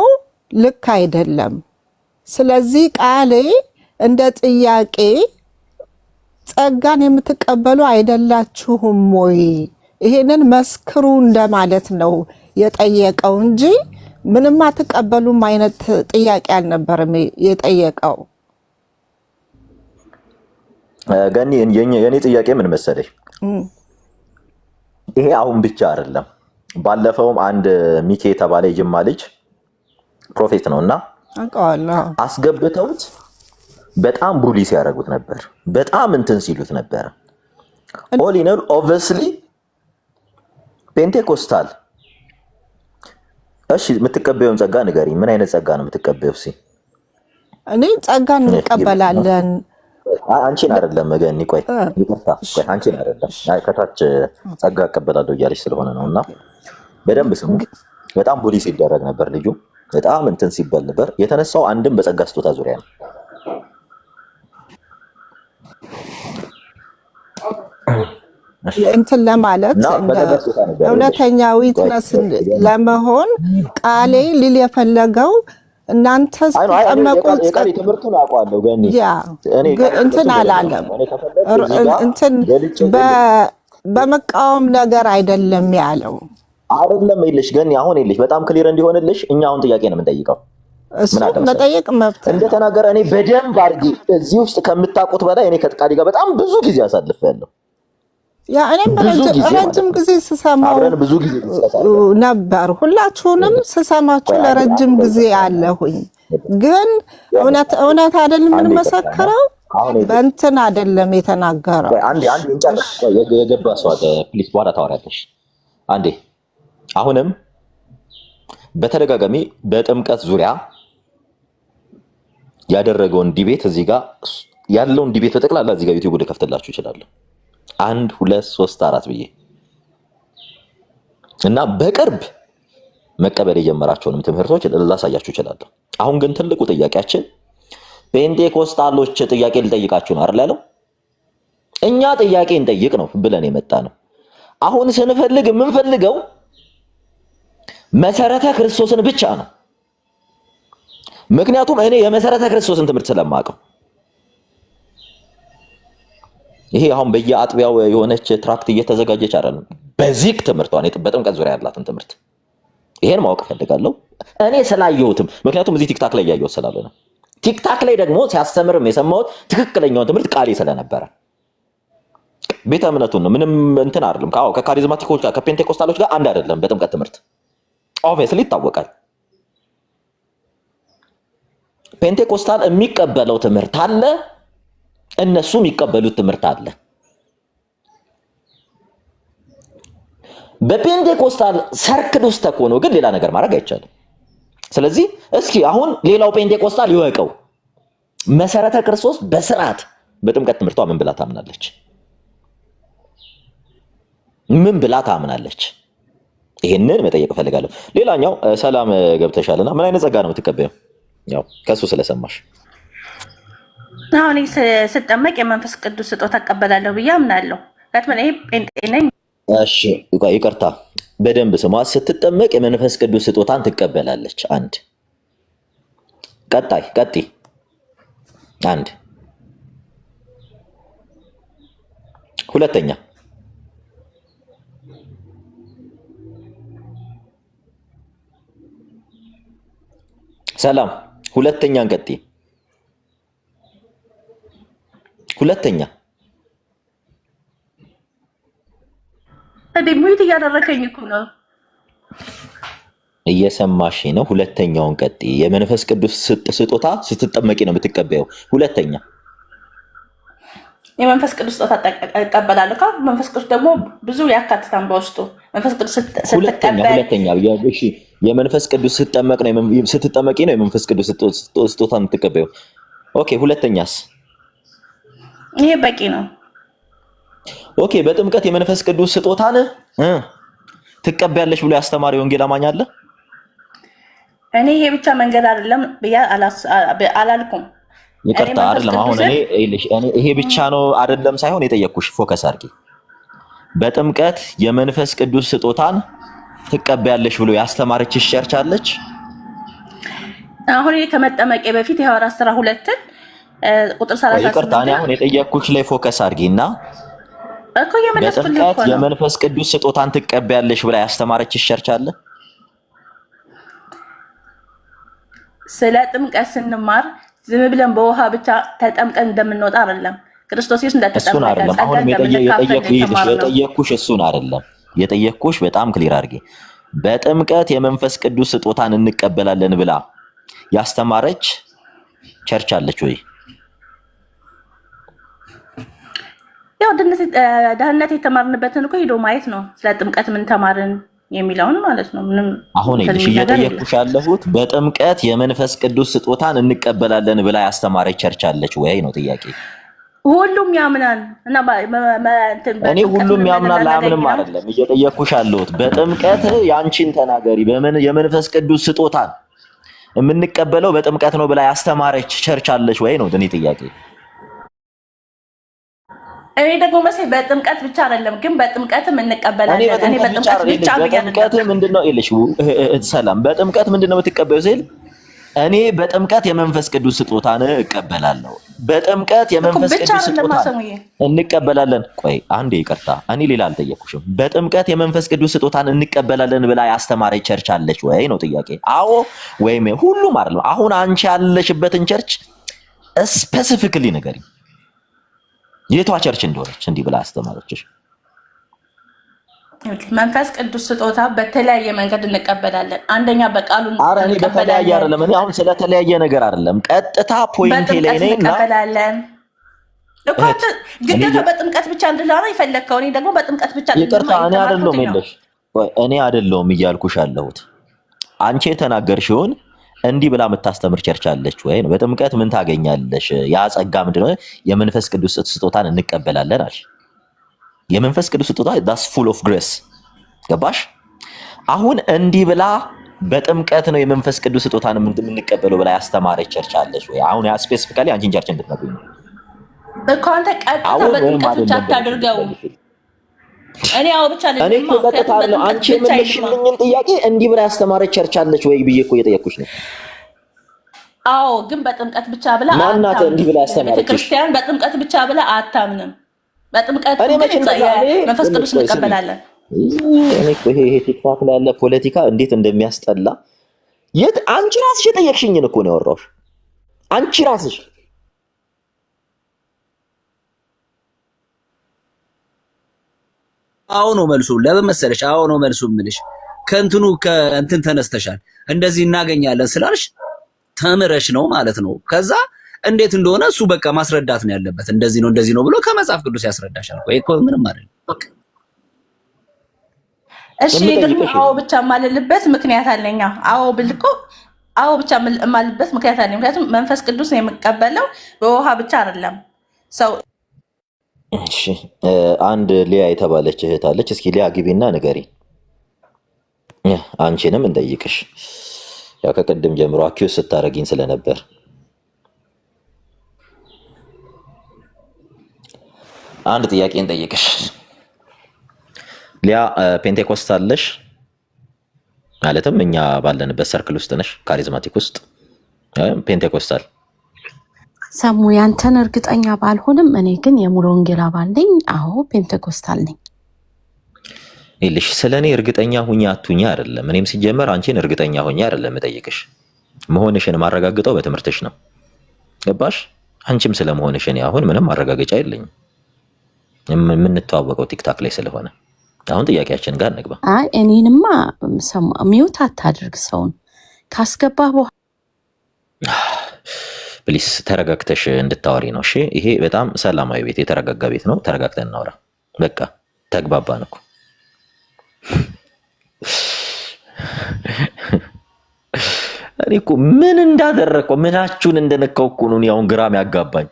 ልክ አይደለም። ስለዚህ ቃሌ እንደ ጥያቄ ጸጋን የምትቀበሉ አይደላችሁም ወይ? ይሄንን መስክሩ እንደማለት ነው የጠየቀው እንጂ ምንም አትቀበሉም አይነት ጥያቄ አልነበረም የጠየቀው። ገኒ የኔ ጥያቄ ምን መሰለሽ? ይሄ አሁን ብቻ አይደለም። ባለፈውም አንድ ሚኬ የተባለ የጅማ ልጅ ፕሮፌት ነው እና አስገብተውት በጣም ቡሊ ሲያደርጉት ነበር። በጣም እንትን ሲሉት ነበር። ኦል ኢን ኦል ኦብቪየስሊ ፔንቴኮስታል። እሺ የምትቀበየውን ጸጋ ንገሪኝ። ምን አይነት ጸጋ ነው የምትቀበየው? እኔ ጸጋ እንቀበላለን። አንቺን አይደለም ገኒ፣ ቆይ ይቅርታ፣ ቆይ አንቺን አይደለም። ከታች ጸጋ እቀበላለሁ እያለች ስለሆነ ነው። እና በደንብ ስሙ። በጣም ቡሊ ሲደረግ ነበር ልጁ። በጣም እንትን ሲባል ነበር። የተነሳው አንድም በጸጋ ስጦታ ዙሪያ ነው። እንትን ለማለት እውነተኛ ዊትነስ ለመሆን ቃሌ ሊል የፈለገው እናንተ ስትጠመቁ ትምህርቱን አውቀዋለሁ ገኒ፣ እንትን አላለም። እንትን በመቃወም ነገር አይደለም ያለው አይደለም ይልሽ ገኒ። አሁን ይልሽ በጣም ክሊር እንዲሆንልሽ እኛ አሁን ጥያቄ ነው የምንጠይቀው። እሱ መጠየቅ መብት እንደተናገረ እኔ በደንብ አድርጌ እዚህ ውስጥ ከምታውቁት በላይ እኔ ከጥቃዲ ጋር በጣም ብዙ ጊዜ አሳልፌያለሁ። ያ እኔም ረጅም ጊዜ ስሰማው ነበር። ሁላችሁንም ስሰማችሁ ለረጅም ጊዜ አለሁኝ። ግን እውነት አይደለም የምንመሰክረው፣ በእንትን አይደለም የተናገረው። አንዴ እንጨርስ። የገባ ሰው አለ ፕሊዝ፣ በኋላ ታወሪያለሽ። አንዴ አሁንም በተደጋጋሚ በጥምቀት ዙሪያ ያደረገውን ዲቤት እዚህ ጋር ያለውን ዲቤት በጠቅላላ እዚህ ጋር ዩቲዩብ ልከፍትላችሁ እችላለሁ። 1 2 3 4 ብዬ እና በቅርብ መቀበል የጀመራቸውንም ትምህርቶች ላሳያችሁ እችላለሁ። አሁን ግን ትልቁ ጥያቄያችን ፔንቴኮስታሎች ጥያቄ ልጠይቃችሁ ነው አይደል ያለው? እኛ ጥያቄ እንጠይቅ ነው ብለን የመጣ ነው። አሁን ስንፈልግ የምንፈልገው መሰረተ ክርስቶስን ብቻ ነው። ምክንያቱም እኔ የመሰረተ ክርስቶስን ትምህርት ስለማውቀው ይሄ አሁን በየአጥቢያው የሆነች ትራክት እየተዘጋጀች አይደለም። በዚህ ትምህርቷን በጥምቀት ዙሪያ ያላትን ትምህርት ይሄን ማወቅ ፈልጋለሁ እኔ ስላየሁትም። ምክንያቱም እዚህ ቲክታክ ላይ ያየሁት ስላለ ነው። ቲክታክ ላይ ደግሞ ሲያስተምርም የሰማሁት ትክክለኛውን ትምህርት ቃሌ ስለነበረ ቤተ እምነቱን ነው። ምንም እንትን አይደለም። ከካሪዝማቲኮች ጋር ከፔንቴኮስታሎች ጋር አንድ አይደለም። በጥምቀት ትምህርት ኦብቪየስሊ ይታወቃል። ፔንቴኮስታል የሚቀበለው ትምህርት አለ፣ እነሱ የሚቀበሉት ትምህርት አለ። በፔንቴኮስታል ሰርክል ውስጥ ተኮኖ ግን ሌላ ነገር ማድረግ አይቻልም። ስለዚህ እስኪ አሁን ሌላው ፔንቴኮስታል ይወቀው፣ መሰረተ ክርስቶስ በስርዓት በጥምቀት ትምህርቷ ምን ብላ ታምናለች? ምን ብላ ታምናለች? ይሄንን መጠየቅ ፈልጋለሁ። ሌላኛው ሰላም ገብተሻልና ምን አይነት ጸጋ ነው የምትቀበየው? ያው ከሱ ስለሰማሽ አሁን ስጠመቅ የመንፈስ ቅዱስ ስጦታ እቀበላለሁ ብዬ አምናለሁ። ለምን ይሄ ጴንጤ ነኝ። እሺ ይቅርታ፣ በደንብ ስሟ። ስትጠመቅ የመንፈስ ቅዱስ ስጦታን ትቀበላለች። አንድ ቀጣይ አንድ ሁለተኛ ሰላም ሁለተኛን ቀጥይ። ሁለተኛ ሙይት እያደረከኝ እኮ ነው። እየሰማሽ ነው? ሁለተኛውን ቀጥይ። የመንፈስ ቅዱስ ስጦታ ስትጠመቂ ነው የምትቀበየው። ሁለተኛ የመንፈስ ቅዱስ ስጦታ እቀበላለሁ። መንፈስ ቅዱስ ደግሞ ብዙ ያካትታል በውስጡ። መንፈስ ቅዱስ ስትቀበል ሁለተኛ እሺ፣ የመንፈስ ቅዱስ ስትጠመቂ ነው የመንፈስ ቅዱስ ስጦታ የምትቀበየው። ኦኬ፣ ሁለተኛስ? ይሄ በቂ ነው። ኦኬ፣ በጥምቀት የመንፈስ ቅዱስ ስጦታን ትቀበያለሽ ብሎ ያስተማረ የወንጌል አማኝ አለ? እኔ ይሄ ብቻ መንገድ አይደለም ብያ አላልኩም። ይቅርታ አይደለም። አሁን እኔ ይሄ ብቻ ነው አይደለም ሳይሆን የጠየቅኩሽ ፎከስ አድርጊ። በጥምቀት የመንፈስ ቅዱስ ስጦታን ትቀበያለሽ ብሎ ያስተማረችሽ ቸርች አለች? አሁን ከመጠመቄ በፊት የሐዋርያት ሥራ 2 ቁጥር 38 ይቅርታ፣ እኔ አሁን የጠየቅኩሽ ላይ ፎከስ አድርጊና እኮ የመለስኩልህ በጥምቀት እኮ ነው። የመንፈስ ቅዱስ ስጦታን ትቀበያለሽ ብላ ያስተማረችሽ ቸርች አለ? ስለ ጥምቀት ስንማር ዝም ብለን በውሃ ብቻ ተጠምቀን እንደምንወጣ አይደለም። ክርስቶስ ኢየሱስ እሱን አይደለም። አሁን የጠየቅኩሽ እሱን አይደለም። የጠየቅኩሽ በጣም ክሊር አድርጌ በጥምቀት የመንፈስ ቅዱስ ስጦታን እንቀበላለን ብላ ያስተማረች ቸርች አለች ወይ? ያው ደህንነት የተማርንበትን እኮ ሄዶ ማየት ነው። ስለ ጥምቀት ምን ተማርን የሚለውን ማለት ነው። ምንም አሁን እየጠየቅኩሽ ያለሁት በጥምቀት የመንፈስ ቅዱስ ስጦታን እንቀበላለን ብላ ያስተማረች ቸርች አለች ወይ ነው ጥያቄ። ሁሉም ያምናል እና እኔ ሁሉም ያምናል አያምንም አይደለም እየጠየቅኩሽ ያለሁት። በጥምቀት ያንቺን ተናገሪ። የመንፈስ ቅዱስ ስጦታን የምንቀበለው በጥምቀት ነው ብላ ያስተማረች ቸርች አለች ወይ ነው እኔ ጥያቄ። እኔ ደግሞ መሰለኝ በጥምቀት ብቻ አይደለም ግን በጥምቀትም እንቀበላለን። እኔ በጥምቀት ብቻ በጥምቀት ምንድነው ይልሽ ሰላም በጥምቀት ምንድነው የምትቀበዩ ሲል እኔ በጥምቀት የመንፈስ ቅዱስ ስጦታን እቀበላለሁ። በጥምቀት የመንፈስ ቅዱስ ስጦታን እንቀበላለን። ቆይ አንዴ ይቅርታ፣ እኔ ሌላ አልጠየኩሽም። በጥምቀት የመንፈስ ቅዱስ ስጦታን እንቀበላለን ብላ ያስተማረች ቸርች አለች ወይ ነው ጥያቄ። አዎ ወይም ሁሉም አይደለም። አሁን አንቺ ያለሽበትን ቸርች ስፔሲፊካሊ ንገሪኝ፣ የቷ ቸርች እንደሆነች እንዲህ ብላ ያስተማረችሽ። መንፈስ ቅዱስ ስጦታ በተለያየ መንገድ እንቀበላለን። አንደኛ በቃሉ እንቀበላለን። በተለያየ አይደለም። እኔ አሁን ስለተለያየ ነገር አይደለም፣ ቀጥታ ፖይንት ላይ ነኝ እና እንቀበላለን እኮ ግዴታ በጥምቀት ብቻ እንድላራ ይፈለግከው። እኔ ደግሞ በጥምቀት ብቻ ይቅርታ፣ እኔ አይደለሁም እያልኩሽ ያለሁት አንቺ የተናገርሽውን እንዲህ ብላ የምታስተምር ቸርች አለች ወይ ነው። በጥምቀት ምን ታገኛለሽ? ያ ጸጋ ምንድነው? የመንፈስ ቅዱስ ስጦታን እንቀበላለን አልሽ። የመንፈስ ቅዱስ ስጦታ that's full of grace ገባሽ? አሁን እንዲህ ብላ በጥምቀት ነው የመንፈስ ቅዱስ ስጦታን የምንቀበለው ብላ ያስተማረች ቸርች አለች ወይ? አሁን ያ ስፔሲፊካሊ አንቺን ቸርች እንድትነግሪኝ ነው እኮ። አንተ ቀጥታ በጥምቀት ብቻ አታድርገው። እኔ ብቻ ነኝ። እኔ እኮ ቀጥታ ነው አንቺ የምልሽልኝን ጥያቄ እንዲህ ብላ ያስተማረች ቸርች አለች ወይ ብዬ እኮ እየጠየኩሽ ነው። አዎ፣ ግን በጥምቀት ብቻ ብላ ማናት እንዲህ ብላ ያስተማረች? ክርስቲያን በጥምቀት ብቻ ብላ አታምንም። በጥምቀት መንፈስ ቅዱስ እንቀበላለን። እኔ እኮ ይሄ ቲክታክ ላይ ያለ ፖለቲካ እንዴት እንደሚያስጠላ አንቺ ራስሽ የጠየቅሽኝን እኮ ነው ያወራሁሽ። አንቺ ራስሽ አዎ ነው መልሱ። ለምን መሰለሽ? አዎ ነው መልሱ የምልሽ ከእንትን ተነስተሻል። እንደዚህ እናገኛለን ስላልሽ ተምረሽ ነው ማለት ነው። ከዛ እንዴት እንደሆነ እሱ በቃ ማስረዳት ነው ያለበት። እንደዚህ ነው ብሎ ከመጽሐፍ ቅዱስ ያስረዳሻል። ቆይ እኮ ምንም አይደለም። በቃ እሺ፣ ደግሞ አዎ ብቻ የማልልበት ምክንያት አለኝ። አዎ ብልኮ አዎ ብቻ የማልልበት ምክንያት አለኝ። ምክንያቱም መንፈስ ቅዱስ ነው የምቀበለው በውሃ ብቻ አይደለም ሰው። እሺ፣ አንድ ሊያ የተባለች እህት አለች። እስኪ ሊያ ግቢና ንገሪ። አንቺንም እንጠይቅሽ። ያው ከቅድም ጀምሮ አኪውስ ስታረጊኝ ስለነበር አንድ ጥያቄ እንጠይቅሽ። ሊያ ፔንቴኮስታል ነሽ? ማለትም እኛ ባለንበት ሰርክል ውስጥ ነሽ? ካሪዝማቲክ ውስጥ ፔንቴኮስታል? ሰሙ ያንተን እርግጠኛ ባልሆንም እኔ ግን የሙሉ ወንጌል አባል ነኝ። አዎ ፔንቴኮስታል ነኝ። ይልሽ ስለኔ እርግጠኛ ሁኛ አቱኛ አይደለም። እኔም ሲጀመር አንቺን እርግጠኛ ሁኛ አይደለም እጠይቅሽ። መሆንሽን ማረጋግጠው በትምህርትሽ ነው። ገባሽ? አንቺም ስለመሆንሽ እኔ አሁን ምንም ማረጋገጫ የለኝም። የምንተዋወቀው ቲክታክ ላይ ስለሆነ አሁን ጥያቄያችን ጋር እንግባ። አይ እኔንማ ሚውት አታድርግ። ሰውን ካስገባህ በኋላ ፕሊስ ተረጋግተሽ እንድታወሪ ነው። እሺ፣ ይሄ በጣም ሰላማዊ ቤት፣ የተረጋጋ ቤት ነው። ተረጋግተን እናውራ። በቃ ተግባባን እኮ። እኔ እኮ ምን እንዳደረግኩ ምናችሁን እንደነካው እኮ ነው አሁን ግራም ያጋባኝ።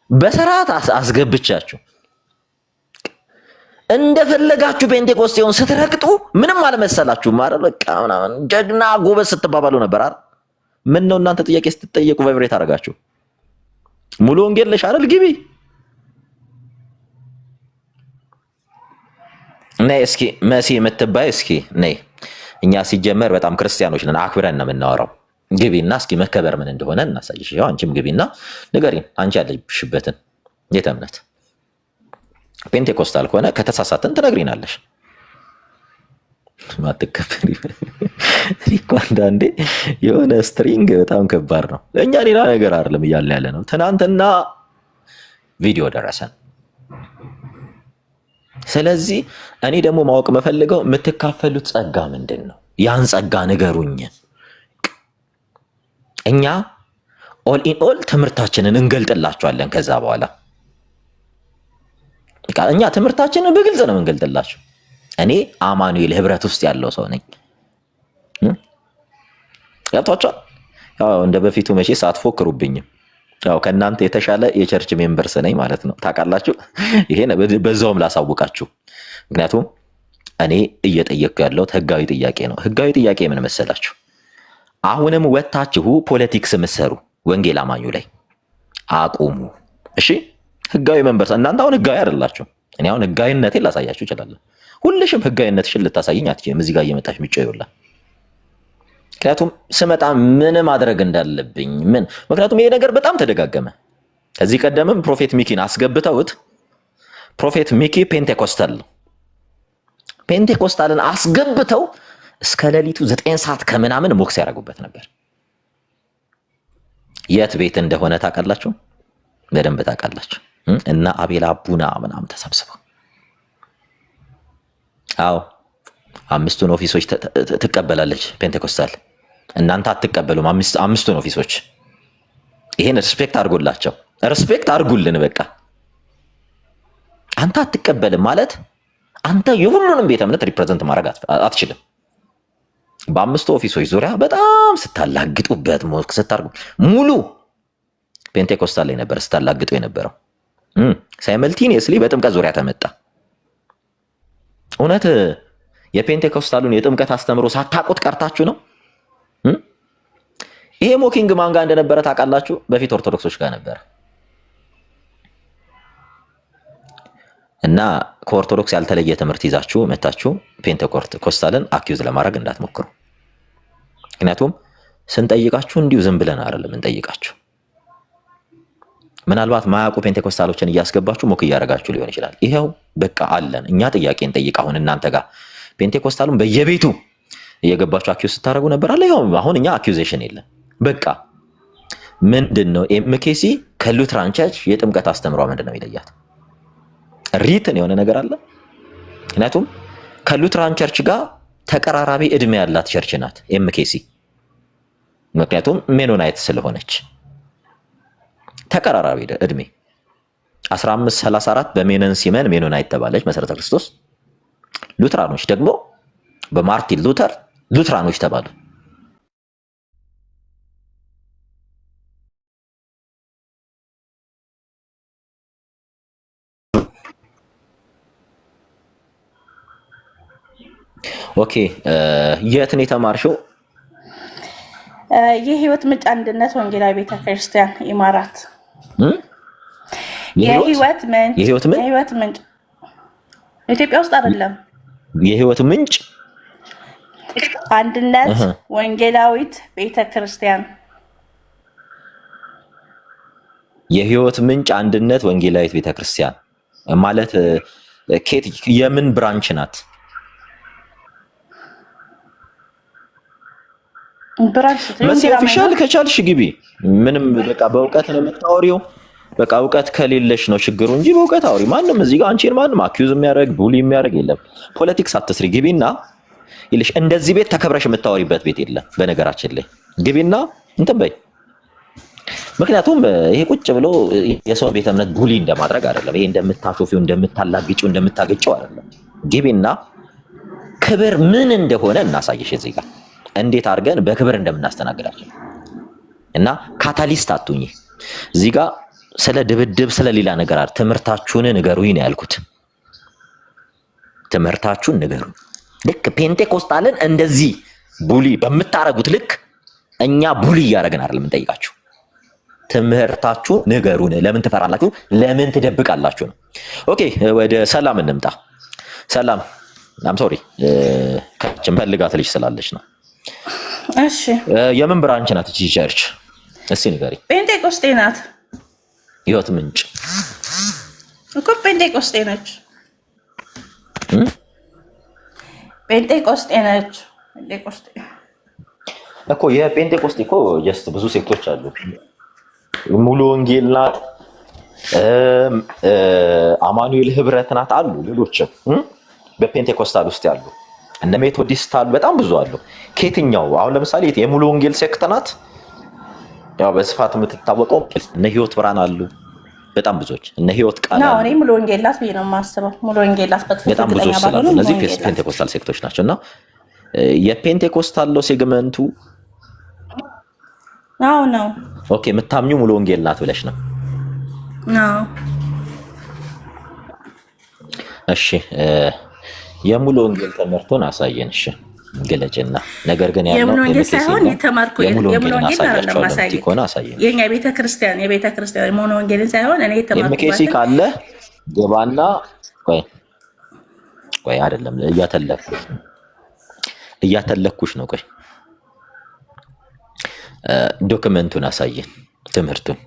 በስርዓት አስገብቻችሁ እንደፈለጋችሁ ጴንጤቆስጤውን ስትረግጡ ምንም አልመሰላችሁም ማለት በቃ ምናምን ጀግና ጎበዝ ስትባባሉ ነበር አይደል? ምን ነው እናንተ ጥያቄ ስትጠየቁ ቫይብሬት አደረጋችሁ? ሙሉ ወንጌል ነሽ አይደል? ግቢ ነይ እስኪ መሲ የምትባይ እስኪ ነይ። እኛ ሲጀመር በጣም ክርስቲያኖች ነን፣ አክብረን ነው የምናወራው። ግቢና እስኪ መከበር ምን እንደሆነ እናሳይሽ። ያው አንቺም ግቢና ንገሪን፣ አንቺ ያለሽበትን የት እምነት ፔንቴኮስታል ከሆነ ከተሳሳትን ትነግሪናለሽ። ማትከበሪ እኮ አንዳንዴ የሆነ ስትሪንግ በጣም ከባድ ነው። እኛ ሌላ ነገር አይደለም እያልን ያለ ነው። ትናንትና ቪዲዮ ደረሰን። ስለዚህ እኔ ደግሞ ማወቅ መፈልገው የምትካፈሉት ጸጋ ምንድን ነው? ያን ጸጋ ንገሩኝ። እኛ ኦል ኢን ኦል ትምህርታችንን እንገልጥላችኋለን። ከዛ በኋላ እኛ ትምህርታችንን በግልጽ ነው እንገልጥላችሁ። እኔ አማኑኤል ህብረት ውስጥ ያለው ሰው ነኝ። ገብቷችኋል? ያው እንደ በፊቱ መቼስ አትፎክሩብኝም። ያው ከእናንተ የተሻለ የቸርች ሜምበርስ ነኝ ማለት ነው። ታውቃላችሁ። ይሄን በዛውም ላሳውቃችሁ። ምክንያቱም እኔ እየጠየቅኩ ያለሁት ህጋዊ ጥያቄ ነው። ህጋዊ ጥያቄ ምን መሰላችሁ? አሁንም ወታችሁ ፖለቲክስ ምሰሩ ወንጌል አማኙ ላይ አቁሙ። እሺ ህጋዊ መንበርስ እናንተ አሁን ህጋዊ አይደላችሁ። እኔ አሁን ህጋዊነቴን ላሳያችሁ እችላለሁ። ሁልሽም ህጋዊነትሽን ልታሳይኝ አትችይም። እዚህ ጋር እየመጣሽ ምጮ ይውላል። ምክንያቱም ስመጣ ምን ማድረግ እንዳለብኝ ምክንያቱም ይሄ ነገር በጣም ተደጋገመ። ከዚህ ቀደምም ፕሮፌት ሚኪን አስገብተውት ፕሮፌት ሚኪ ፔንቴኮስታልን አስገብተው እስከ ሌሊቱ 9 ሰዓት ከምናምን ሞክስ ያደርጉበት ነበር። የት ቤት እንደሆነ ታውቃላችሁ? በደንብ ታውቃላችሁ። እና አቤላ ቡና ምናምን ተሰብስበው አዎ 5ቱን ኦፊሶች ትቀበላለች ፔንቴኮስታል። እናንተ አትቀበሉም። 5ቱን ኦፊሶች ይሄን ሪስፔክት አድርጎላቸው ሪስፔክት አድርጉልን። በቃ አንተ አትቀበልም ማለት አንተ የሁሉንም ቤተ እምነት ሪፕሬዘንት ማድረግ አትችልም። በ5ቱ ኦፊሶች ዙሪያ በጣም ስታላግጡበት ሞክ ስታርጉ ሙሉ ፔንቴኮስታል ላይ ነበር ስታላግጡ የነበረው። ሳይመልቲኒየስሊ በጥምቀት ዙሪያ ተመጣ። እውነት የፔንቴኮስታሉን የጥምቀት አስተምሮ ሳታውቁት ቀርታችሁ ነው? ይሄ ሞኪንግ ማን ጋር እንደነበረ ታውቃላችሁ? በፊት ኦርቶዶክሶች ጋር ነበር። እና ከኦርቶዶክስ ያልተለየ ትምህርት ይዛችሁ መታችሁ ፔንቴኮስታልን አኪዩዝ ለማድረግ እንዳትሞክሩ። ምክንያቱም ስንጠይቃችሁ እንዲሁ ዝም ብለን አይደለም እንጠይቃችሁ። ምናልባት ማያውቁ ፔንቴኮስታሎችን እያስገባችሁ ሞክ እያደረጋችሁ ሊሆን ይችላል። ይሄው በቃ አለን እኛ ጥያቄ እንጠይቅ። አሁን እናንተ ጋር ፔንቴኮስታሉን በየቤቱ እየገባችሁ አኪዩዝ ስታደርጉ ነበር አለ። ይሄው አሁን እኛ አኪዩዜሽን የለም። በቃ ምንድነው ኤምኬሲ ከሉትራን ቸርች የጥምቀት አስተምሯ ምንድነው ይለያት? ሪትን የሆነ ነገር አለ። ምክንያቱም ከሉትራን ቸርች ጋር ተቀራራቢ እድሜ ያላት ቸርች ናት ኤምኬሲ። ምክንያቱም ሜኖናይት ስለሆነች ተቀራራቢ እድሜ 1534 በሜነን ሲመን ሜኖናይት ተባለች መሰረተ ክርስቶስ። ሉትራኖች ደግሞ በማርቲን ሉተር ሉትራኖች ተባሉ። ኦኬ የት ነው የተማርሽው? የህይወት ምንጭ አንድነት ወንጌላዊ ቤተክርስቲያን ኢማራት። የህይወት ምንጭ ኢትዮጵያ ውስጥ አይደለም። የህይወት ምንጭ አንድነት ወንጌላዊት ቤተክርስቲያን። የህይወት ምንጭ አንድነት ወንጌላዊት ቤተክርስቲያን ማለት የምን ብራንች ናት? መሲ ኦፊሻል ከቻልሽ ግቢ። ምንም በቃ በእውቀት ነው የምታወሪው። በቃ እውቀት ከሌለሽ ነው ችግሩ እንጂ በእውቀት አውሪ። ማንም እዚህ ጋር አንቺን ማንም አኪዩዝ የሚያደርግ ቡሊ የሚያደርግ የለም። ፖለቲክስ አትስሪ። ግቢና ይልሽ እንደዚህ ቤት ተከብረሽ የምታወሪበት ቤት የለም። በነገራችን ላይ ግቢና እንትን በይ። ምክንያቱም ይሄ ቁጭ ብሎ የሰው ቤተ እምነት ቡሊ እንደማድረግ አይደለም። ይሄ እንደምታሾፊው እንደምታላግጪው እንደምታገጨው አይደለም። ግቢና ክብር ምን እንደሆነ እናሳይሽ እዚህ ጋር እንዴት አድርገን በክብር እንደምናስተናግዳቸው እና ካታሊስት አትሁኚ። እዚህ ጋር ስለ ድብድብ ስለሌላ ነገር ትምህርታችሁን ንገሩኝ ነው ያልኩት። ትምህርታችሁን ንገሩ። ልክ ፔንቴኮስታልን እንደዚህ ቡሊ በምታረጉት ልክ እኛ ቡሊ እያደረግን አይደለም እንጠይቃችሁ። ትምህርታችሁን ንገሩን። ለምን ትፈራላችሁ? ለምን ትደብቃላችሁ ነው። ኦኬ ወደ ሰላም እንምጣ። ሰላም ሶሪ ከችን ፈልጋት ልጅ ስላለች ነው። እሺ የምን ብራንች ናት እቺ ቸርች? እስቲ ንገሪ። ጴንጤቆስጤ ናት። ህይወት ምንጭ እኮ ጴንጤቆስጤ ነች። ጴንጤቆስጤ ነች። ጴንጤቆስጤ እኮ የጴንጤቆስጤ እኮ ጀስት ብዙ ሴክቶች አሉ። ሙሉ ወንጌል ናት፣ አማኑኤል ህብረት ናት አሉ። ሌሎችም በፔንቴኮስታል ውስጥ ያሉ እነ ሜቶዲስት አሉ። በጣም ብዙ አሉ። ከየትኛው አሁን ለምሳሌ የሙሉ ወንጌል ሴክት ናት ያው በስፋት የምትታወቀው። እነ ህይወት ብርሃን አሉ። በጣም ብዙዎች እነ ህይወት ቃል ነው። እኔ ሙሉ ወንጌላት ብዬ ነው የማስበው። ሙሉ ወንጌላት በጣም ብዙዎች ስላሉ እነዚህ ፔንቴኮስታል ሴክቶች ናቸው። እና የፔንቴኮስታል ነው ሴግመንቱ። አዎ ነው። ኦኬ የምታምኙ ሙሉ ወንጌል ናት ብለሽ ነው? አዎ። እሺ የሙሉ ወንጌል ትምህርቱን አሳየን። እሺ ገለጭና ነገር ግን ያለው የሙሉ ወንጌል ሳይሆን የተማርኩ የሙሉ ወንጌል አይደለም አሳየን። የኛ ቤተክርስቲያን የሙሉ ወንጌልን ሳይሆን እኔ የተማርኩ ኤምኬሲ ካለ ገባና ቆይ አይደለም እያተለኩሽ ነው። ቆይ ዶክመንቱን አሳየን ትምህርቱን።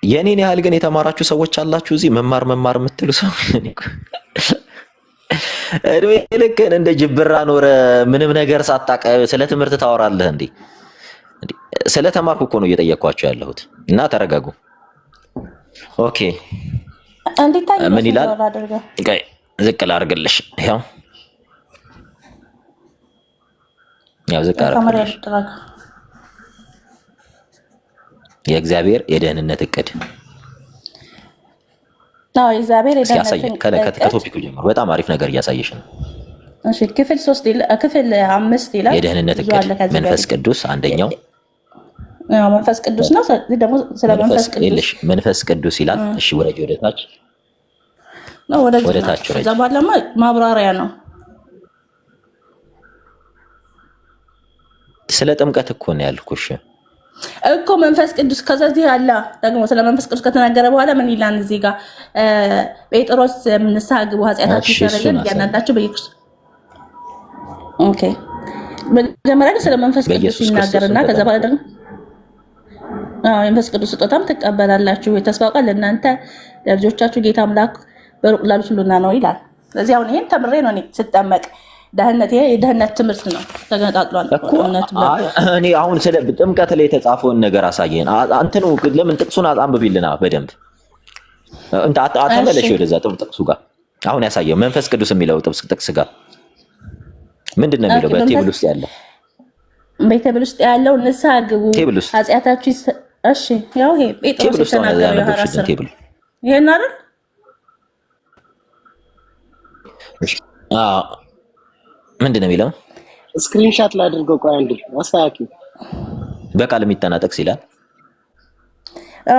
የኔን ያህል ግን የተማራችሁ ሰዎች አላችሁ እዚህ መማር የምትሉ ሰው እድሜ ልክህን እንደ ጅብራ ኖረ ምንም ነገር ሳታውቅ ስለ ትምህርት ታወራለህ እንዴ? ስለ ተማርኩ እኮ ነው እየጠየኳቸው ያለሁት። እና ተረጋጉ። ኦኬ ምን ይላል? ዝቅ ላድርግልሽ። ያው ዝቅ አድርግልሽ። የእግዚአብሔር የደህንነት እቅድ ነው። የእግዚአብሔር የደህንነት ከቶፒኩ ጀምሮ በጣም አሪፍ ነገር እያሳየሽ ነው። እሺ ክፍል 5 ይላል የደህንነት እቅድ መንፈስ ቅዱስ አንደኛው መንፈስ ቅዱስ ነው። ደግሞ ስለ መንፈስ ቅዱስ መንፈስ ቅዱስ ይላል። እሺ ወረጅ ወደታች ነው ወደታች ከዛ በኋላ ማብራሪያ ነው። ስለ ጥምቀት እኮ ነው ያልኩሽ እኮ መንፈስ ቅዱስ ከዚህ አለ። ደግሞ ስለ መንፈስ ቅዱስ ከተናገረ በኋላ ምን ይላል እዚህ ጋር? ጴጥሮስ ንስሐ ግቡ ኃጢአታችሁ ይሰረይልን እያንዳንዳችሁ በኢየሱስ ኦኬ። መጀመሪያ ስለ መንፈስ ቅዱስ ይናገርና ከዛ በኋላ ደግሞ የመንፈስ ቅዱስ ስጦታም ትቀበላላችሁ፣ የተስፋው ቃል ለእናንተ ለልጆቻችሁ ጌታ አምላክ በሩቅ ላሉት ሁሉና ነው ይላል። ስለዚህ አሁን ይሄን ተምሬ ነው እኔ ስጠመቅ የደህንነት ትምህርት ነው። ተገነጣጥሏል እውነት። እኔ አሁን ስለ ጥምቀት ላይ የተጻፈውን ነገር አሳየን። አንተኑ ለምን ጥቅሱን አንብቢልና በደንብ ተመለሽ ወደዛ ጥቅሱ ጋር። አሁን ያሳየው መንፈስ ቅዱስ የሚለው ጥቅስ ጋር ምንድን ነው የሚለው? በቴብል ውስጥ ያለው በቴብል ውስጥ ያለው ንስሐ ግቡ ኃጢአታችሁ እሺ። ያው ይሄ ጴጥሮስ የተናገረው የሐዋርያት ሥራ ይሄን አይደል? ምንድን ነው የሚለው? ስክሪንሻት ላድርገው። ቆይ አንዴ አስተካኪ። በቃል የሚጠና ጥቅስ ይላል።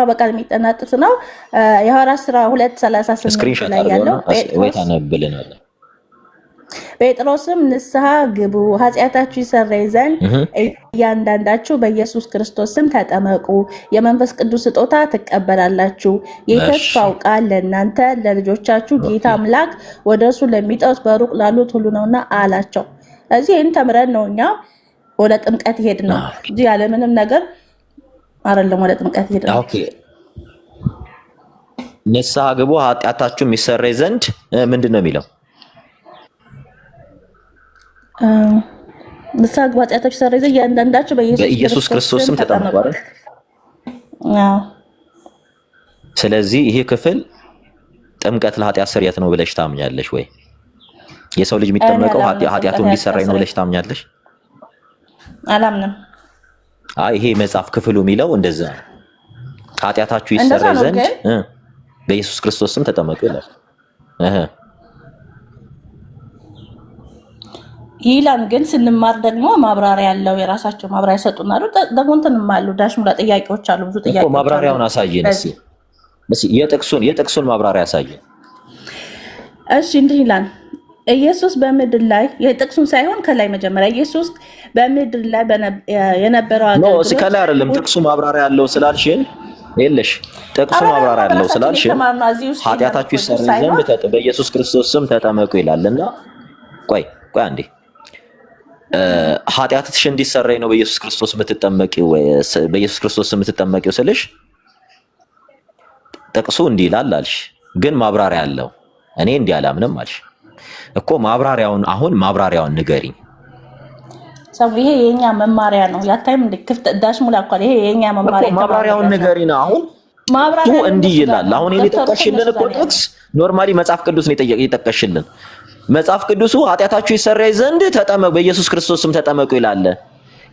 በቃል የሚጠና ጥቅስ ነው። የሐዋርያት ሥራ 2:38 ላይ ያለው ወይ ታነብልናል። ጴጥሮስም ንስሐ ግቡ ኃጢአታችሁ ይሰረይ ዘንድ እያንዳንዳችሁ በኢየሱስ ክርስቶስ ስም ተጠመቁ፣ የመንፈስ ቅዱስ ስጦታ ትቀበላላችሁ፣ የተስፋው ቃል ለእናንተ ለልጆቻችሁ ጌታ አምላክ ወደ እርሱ ለሚጠሩት በሩቅ ላሉት ሁሉ ነውና አላቸው። እዚህ ይህን ተምረን ነው እኛ ወደ ጥምቀት ይሄድ ነው እንጂ ያለምንም ነገር አይደለም። ወደ ጥምቀት ይሄድ ነው። ንስሐ ግቡ ኃጢአታችሁ የሚሰረይ ዘንድ ምንድን ነው የሚለው? ንስሐ ግቡ ኃጢአታችሁ ይሰረይ ዘንድ እያንዳንዳችሁ በኢየሱስ ክርስቶስ ስም ተጠመቁ አይደል? ስለዚህ ይሄ ክፍል ጥምቀት ለኃጢአት ስርየት ነው ብለሽ ታምኛለሽ ወይ? የሰው ልጅ የሚጠመቀው ኃጢአቱ እንዲሰረይ ነው ብለሽ ታምኛለሽ? አላምንም። ይሄ መጽሐፍ ክፍሉ የሚለው እንደዛ ነው። ኃጢአታችሁ ይሰረይ ዘንድ በኢየሱስ ክርስቶስ ስም ተጠመቁ ይላል። ይላን ግን ስንማር ደግሞ ማብራሪያ ያለው የራሳቸው ማብራሪያ ይሰጡናል። ደግሞ እንትንም አሉ ዳሽ ሙላ ጥያቄዎች አሉ፣ ብዙ ጥያቄዎች እኮ ማብራሪያውን አሳየን እስኪ የጥቅሱን ማብራሪያ አሳየን። እሺ እንዲህ ይላል ኢየሱስ በምድር ላይ የጥቅሱን ሳይሆን ከላይ መጀመሪያ ኢየሱስ በምድር ላይ የነበረው አገልግሎት እስኪ ከላይ አይደለም ጥቅሱ ማብራሪያ ያለው ስላልሽን የለሽ ጥቅሱ ማብራሪያ ያለው ስላልሽን ኃጢአታችሁ ይሰረይ ዘንድ በኢየሱስ ክርስቶስ ስም ተጠመቁ ይላልና ቆይ አንዴ ኃጢአትሽ እንዲሰረይ ነው በኢየሱስ ክርስቶስ ስም የምትጠመቂው ስልሽ ጥቅሱ እንዲህ ይላል አልሽ፣ ግን ማብራሪያ አለው። እኔ እንዲህ አላምንም አልሽ እኮ። ማብራሪያውን ንገሪኝ። ሰው ይሄ የኛ መማሪያ ነው። ያታይም ክፍት ዳሽ ሙላ እኮ ይሄ የኛ መማሪያ ነው። ማብራሪያውን ንገሪና አሁን ማብራሪያው እንዲህ ይላል። አሁን የጠቀሽልን እኮ ጥቅስ ኖርማሊ መጽሐፍ ቅዱስ ነው የጠቀሽልን። መጽሐፍ ቅዱሱ ኃጢአታችሁ ይሰረይ ዘንድ ተጠመቁ በኢየሱስ ክርስቶስ ስም ተጠመቁ ይላል።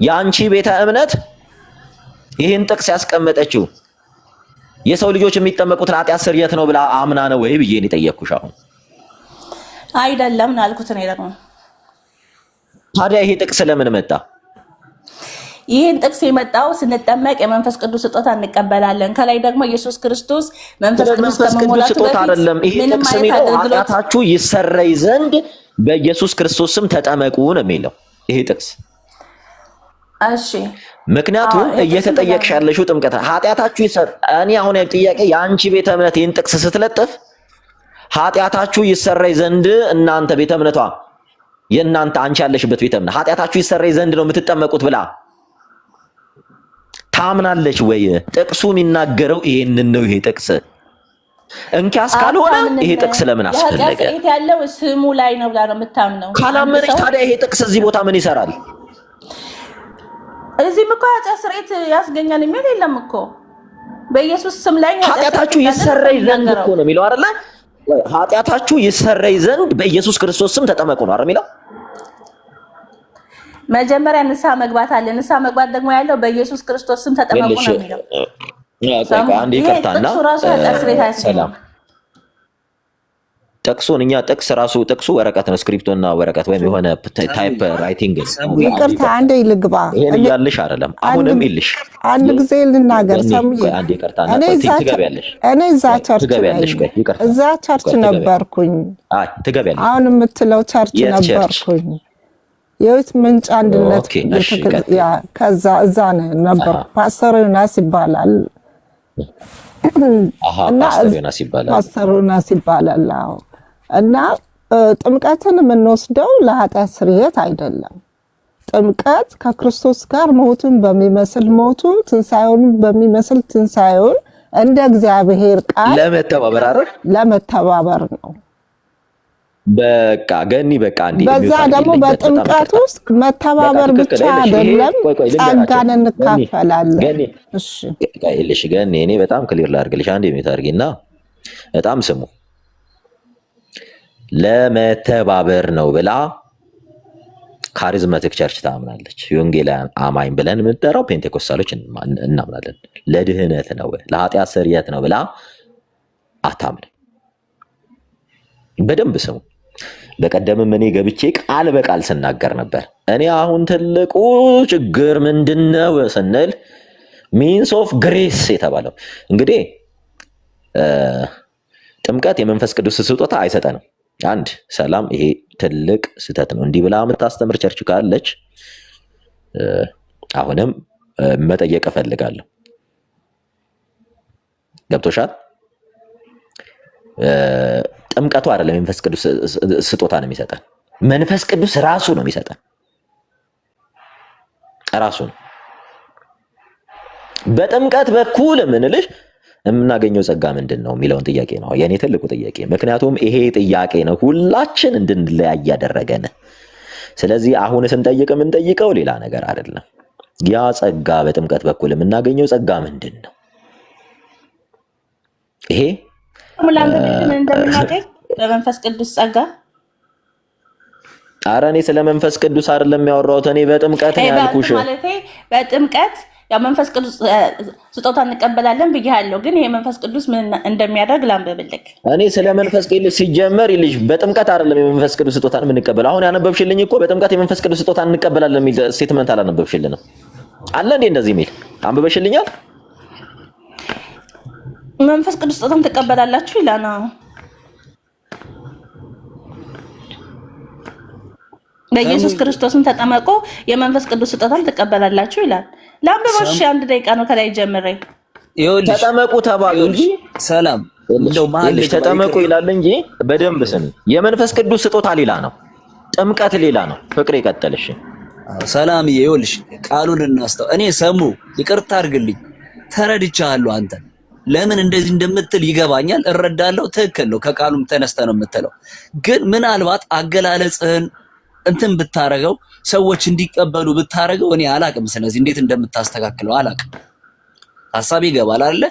የአንቺ ቤተ እምነት ይህን ጥቅስ ያስቀመጠችው የሰው ልጆች የሚጠመቁት ለኃጢአት ስርየት ነው ብላ አምና ነው ወይ ብዬ ነው የጠየቅኩሽ። አሁን አይደለም ነው ያልኩት ነው ደግሞ። ታዲያ ይሄ ጥቅስ ለምን መጣ? ይህን ጥቅስ የመጣው ስንጠመቅ የመንፈስ ቅዱስ ስጦታ እንቀበላለን። ከላይ ደግሞ ኢየሱስ ክርስቶስ መንፈስ ቅዱስ ከመሞላቱ በፊት አይደለም። ይሄ ጥቅስ የሚለው ኃጢአታችሁ ይሰረይ ዘንድ በኢየሱስ ክርስቶስ ስም ተጠመቁ ነው የሚለው ይሄ ጥቅስ። እሺ ምክንያቱም እየተጠየቅሽ ያለሽው ጥምቀት ኃጢአታችሁ እኔ አሁን ጥያቄ የአንቺ ቤተ እምነት ይህን ጥቅስ ስትለጥፍ ኃጢአታችሁ ይሰረይ ዘንድ እናንተ ቤተ እምነቷ የእናንተ አንቺ ያለሽበት ቤተ እምነት ኃጢአታችሁ ይሰረይ ዘንድ ነው የምትጠመቁት ብላ ታምናለች ወይ? ጥቅሱ የሚናገረው ይሄንን ነው። ይሄ ጥቅስ እንኪያስ ካልሆነ ይሄ ጥቅስ ለምን አስፈለገ? ኃጢአት ያለው ስሙ ላይ ነው ብላ ነው የምታምነው። ካላመነች ታዲያ ይሄ ጥቅስ እዚህ ቦታ ምን ይሰራል? እዚህም እኮ ኃጢአት ስርየት ያስገኛል የሚል የለም እኮ በኢየሱስ ስም ላይ ኃጢአታችሁ ይሰረይ ዘንድ እኮ ነው የሚለው አይደለ? ኃጢአታችሁ ይሰረይ ዘንድ በኢየሱስ ክርስቶስ ስም ተጠመቁ ነው አይደል የሚለው? መጀመሪያ ንስሐ መግባት አለ። ንስሐ መግባት ደግሞ ያለው በኢየሱስ ክርስቶስ ስም ተጠመቁ ነው የሚለው። አንዴ ይቅርታና ሰላም ጥቅሱን እኛ ጥቅሱ ወረቀት ነው፣ ስክሪፕቶና ወረቀት ወይም የሆነ ታይፕ ራይቲንግ። ይቅርታ አንዴ ልግባ። ይሄን እያልሽ አይደለም አሁንም ይልሽ አንድ ጊዜ ልናገር። ሰሙዬ አንዴ ይቅርታና ትገቢያለሽ። እኔ እዛ ቸርች ነበርኩኝ። ትገቢያለሽ። አሁን የምትለው ቸርች ነበርኩኝ። የህይወት ምንጭ አንድነት ከዛ እዛ ነበር። ፓስተር ዮናስ ይባላል ፓስተር ዮናስ ይባላል። እና ጥምቀትን የምንወስደው ለኃጢአት ስርየት አይደለም። ጥምቀት ከክርስቶስ ጋር ሞቱን በሚመስል ሞቱ ትንሣኤውን በሚመስል ትንሣኤውን እንደ እግዚአብሔር ቃል ለመተባበር ነው። በቃ ገኒ በቃ እንዴ በዛ ደግሞ በጥምቀት ውስጥ መተባበር ብቻ አይደለም፣ ጸጋን እንካፈላለን። እሺ ገኒ እኔ በጣም ክሊር ላድርግልሽ። አንዴ ሜት አድርጊና በጣም ስሙ። ለመተባበር ነው ብላ ካሪዝማቲክ ቸርች ታምናለች። የወንጌል አማኝ ብለን የምንጠራው ፔንቴኮስታሎች እናምናለን። ለድህነት ነው ለኃጢአት ስርየት ነው ብላ አታምን። በደንብ ስሙ። በቀደምም እኔ ገብቼ ቃል በቃል ስናገር ነበር። እኔ አሁን ትልቁ ችግር ምንድነው ስንል ሚንስ ኦፍ ግሬስ የተባለው እንግዲህ ጥምቀት የመንፈስ ቅዱስ ስጦታ አይሰጠንም። አንድ ሰላም፣ ይሄ ትልቅ ስህተት ነው። እንዲህ ብላ የምታስተምር ቸርች ካለች አሁንም መጠየቅ እፈልጋለሁ። ገብቶሻል? ጥምቀቱ አይደለም መንፈስ ቅዱስ ስጦታ ነው የሚሰጠን። መንፈስ ቅዱስ ራሱ ነው የሚሰጠን፣ ራሱ ነው። በጥምቀት በኩል ምንልሽ የምናገኘው ጸጋ ምንድን ነው የሚለውን ጥያቄ ነው የኔ ትልቁ ጥያቄ። ምክንያቱም ይሄ ጥያቄ ነው ሁላችን እንድንለያይ ያደረገን። ስለዚህ አሁን ስንጠይቅ የምንጠይቀው ሌላ ነገር አይደለም። ያ ጸጋ በጥምቀት በኩል የምናገኘው ጸጋ ምንድን ነው? ይሄ በመንፈስ ቅዱስ ጸጋ። ኧረ እኔ ስለ መንፈስ ቅዱስ አይደለም ያወራሁት፣ እኔ በጥምቀት ነው ያልኩሽ። ማለቴ በጥምቀት ያው መንፈስ ቅዱስ ስጦታ እንቀበላለን ብያለሁ፣ ግን ይሄ መንፈስ ቅዱስ ምን እንደሚያደርግ ላንብብልክ። እኔ ስለ መንፈስ ቅዱስ ሲጀመር ይልሽ በጥምቀት አይደለም የመንፈስ ቅዱስ ስጦታን የምንቀበለው። አሁን ያነበብሽልኝ እኮ በጥምቀት የመንፈስ ቅዱስ ስጦታን እንቀበላለን የሚል ስቴትመንት አላነበብሽልንም አለ እንዴ? እንደዚህ የሚል አንብበሽልኛል? መንፈስ ቅዱስ ስጦታን ትቀበላላችሁ ይላል። በኢየሱስ ክርስቶስም ተጠመቁ የመንፈስ ቅዱስ ስጦታን ትቀበላላችሁ ይላል። ለአንብቦሽ 1 ደቂቃ ነው ከላይ ጀምሬ። ተጠመቁ ተባሉ እንጂ ሰላም እንደው መሀል ተጠመቁ ይላል እንጂ በደንብ ስሚ። የመንፈስ ቅዱስ ስጦታ ሌላ ነው፣ ጥምቀት ሌላ ነው። ፍቅር ይቀጥልሽ። ሰላም ይኸውልሽ ቃሉን እናስተው። እኔ ሰሙ ይቅርታ አድርግልኝ፣ ተረድቻለሁ። አንተ ለምን እንደዚህ እንደምትል ይገባኛል፣ እረዳለሁ። ትክክል ነው፣ ከቃሉም ተነስተ ነው የምትለው። ግን ምናልባት አገላለጽህን እንትን ብታረገው ሰዎች እንዲቀበሉ ብታረገው እኔ አላቅም። ስለዚህ እንዴት እንደምታስተካክለው አላቅም። ሐሳብ ይገባል አይደለ?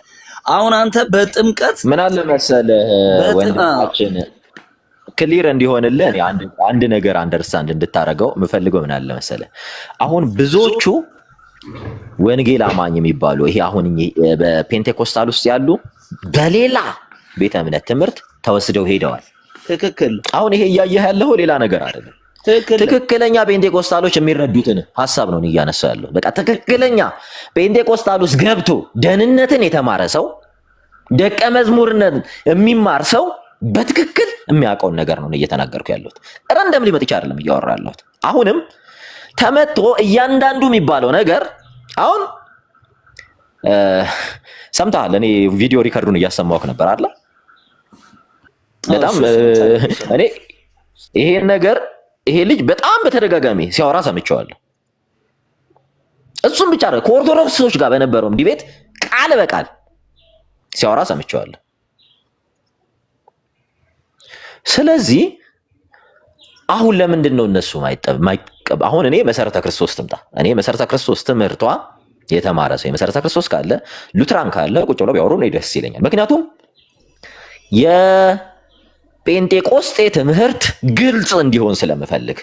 አሁን አንተ በጥምቀት ምን አለ መሰለህ ወንድማችን ክሊር እንዲሆንልህ እኔ አንድ ነገር አንደርስታንድ እንድታረገው የምፈልገው ምን አለ መሰለህ፣ አሁን ብዙዎቹ ወንጌል አማኝ የሚባሉ ይሄ አሁን በፔንቴኮስታል ውስጥ ያሉ በሌላ ቤተ እምነት ትምህርት ተወስደው ሄደዋል። ትክክል። አሁን ይሄ እያየህ ያለው ሌላ ነገር አይደለም። ትክክለኛ ፔንቴኮስታሎች የሚረዱትን ሐሳብ ነው እያነሳው ያለው። በቃ ትክክለኛ ፔንቴኮስታል ውስጥ ገብቶ ደህንነትን የተማረ ሰው ደቀ መዝሙርነት የሚማር ሰው በትክክል የሚያውቀውን ነገር ነው እየተናገርኩ ያለሁት። ረንደም ሊመጥ ይችላል አይደለም እያወራ ያለሁት። አሁንም ተመቶ እያንዳንዱ የሚባለው ነገር አሁን ሰምተሃል። እኔ ቪዲዮ ሪከርዱን እያሰማሁህ ነበር አይደል? በጣም እኔ ይሄን ነገር ይሄ ልጅ በጣም በተደጋጋሚ ሲያወራ ሰምቼዋለሁ። እሱም ብቻ አይደለም ከኦርቶዶክሶች ጋር በነበረውም ዲቤት ቃል በቃል ሲያወራ ሰምቼዋለሁ። ስለዚህ አሁን ለምንድን ነው እነሱ አሁን እኔ መሰረተ ክርስቶስ ትምጣ፣ እኔ መሰረተ ክርስቶስ ትምህርቷ የተማረ ሰው የመሰረተ ክርስቶስ ካለ ሉትራን ካለ ቁጭ ብለው ቢያወሩ ነው ደስ ይለኛል። ምክንያቱም ጴንጤቆስጤ ትምህርት ግልጽ እንዲሆን ስለምፈልግ።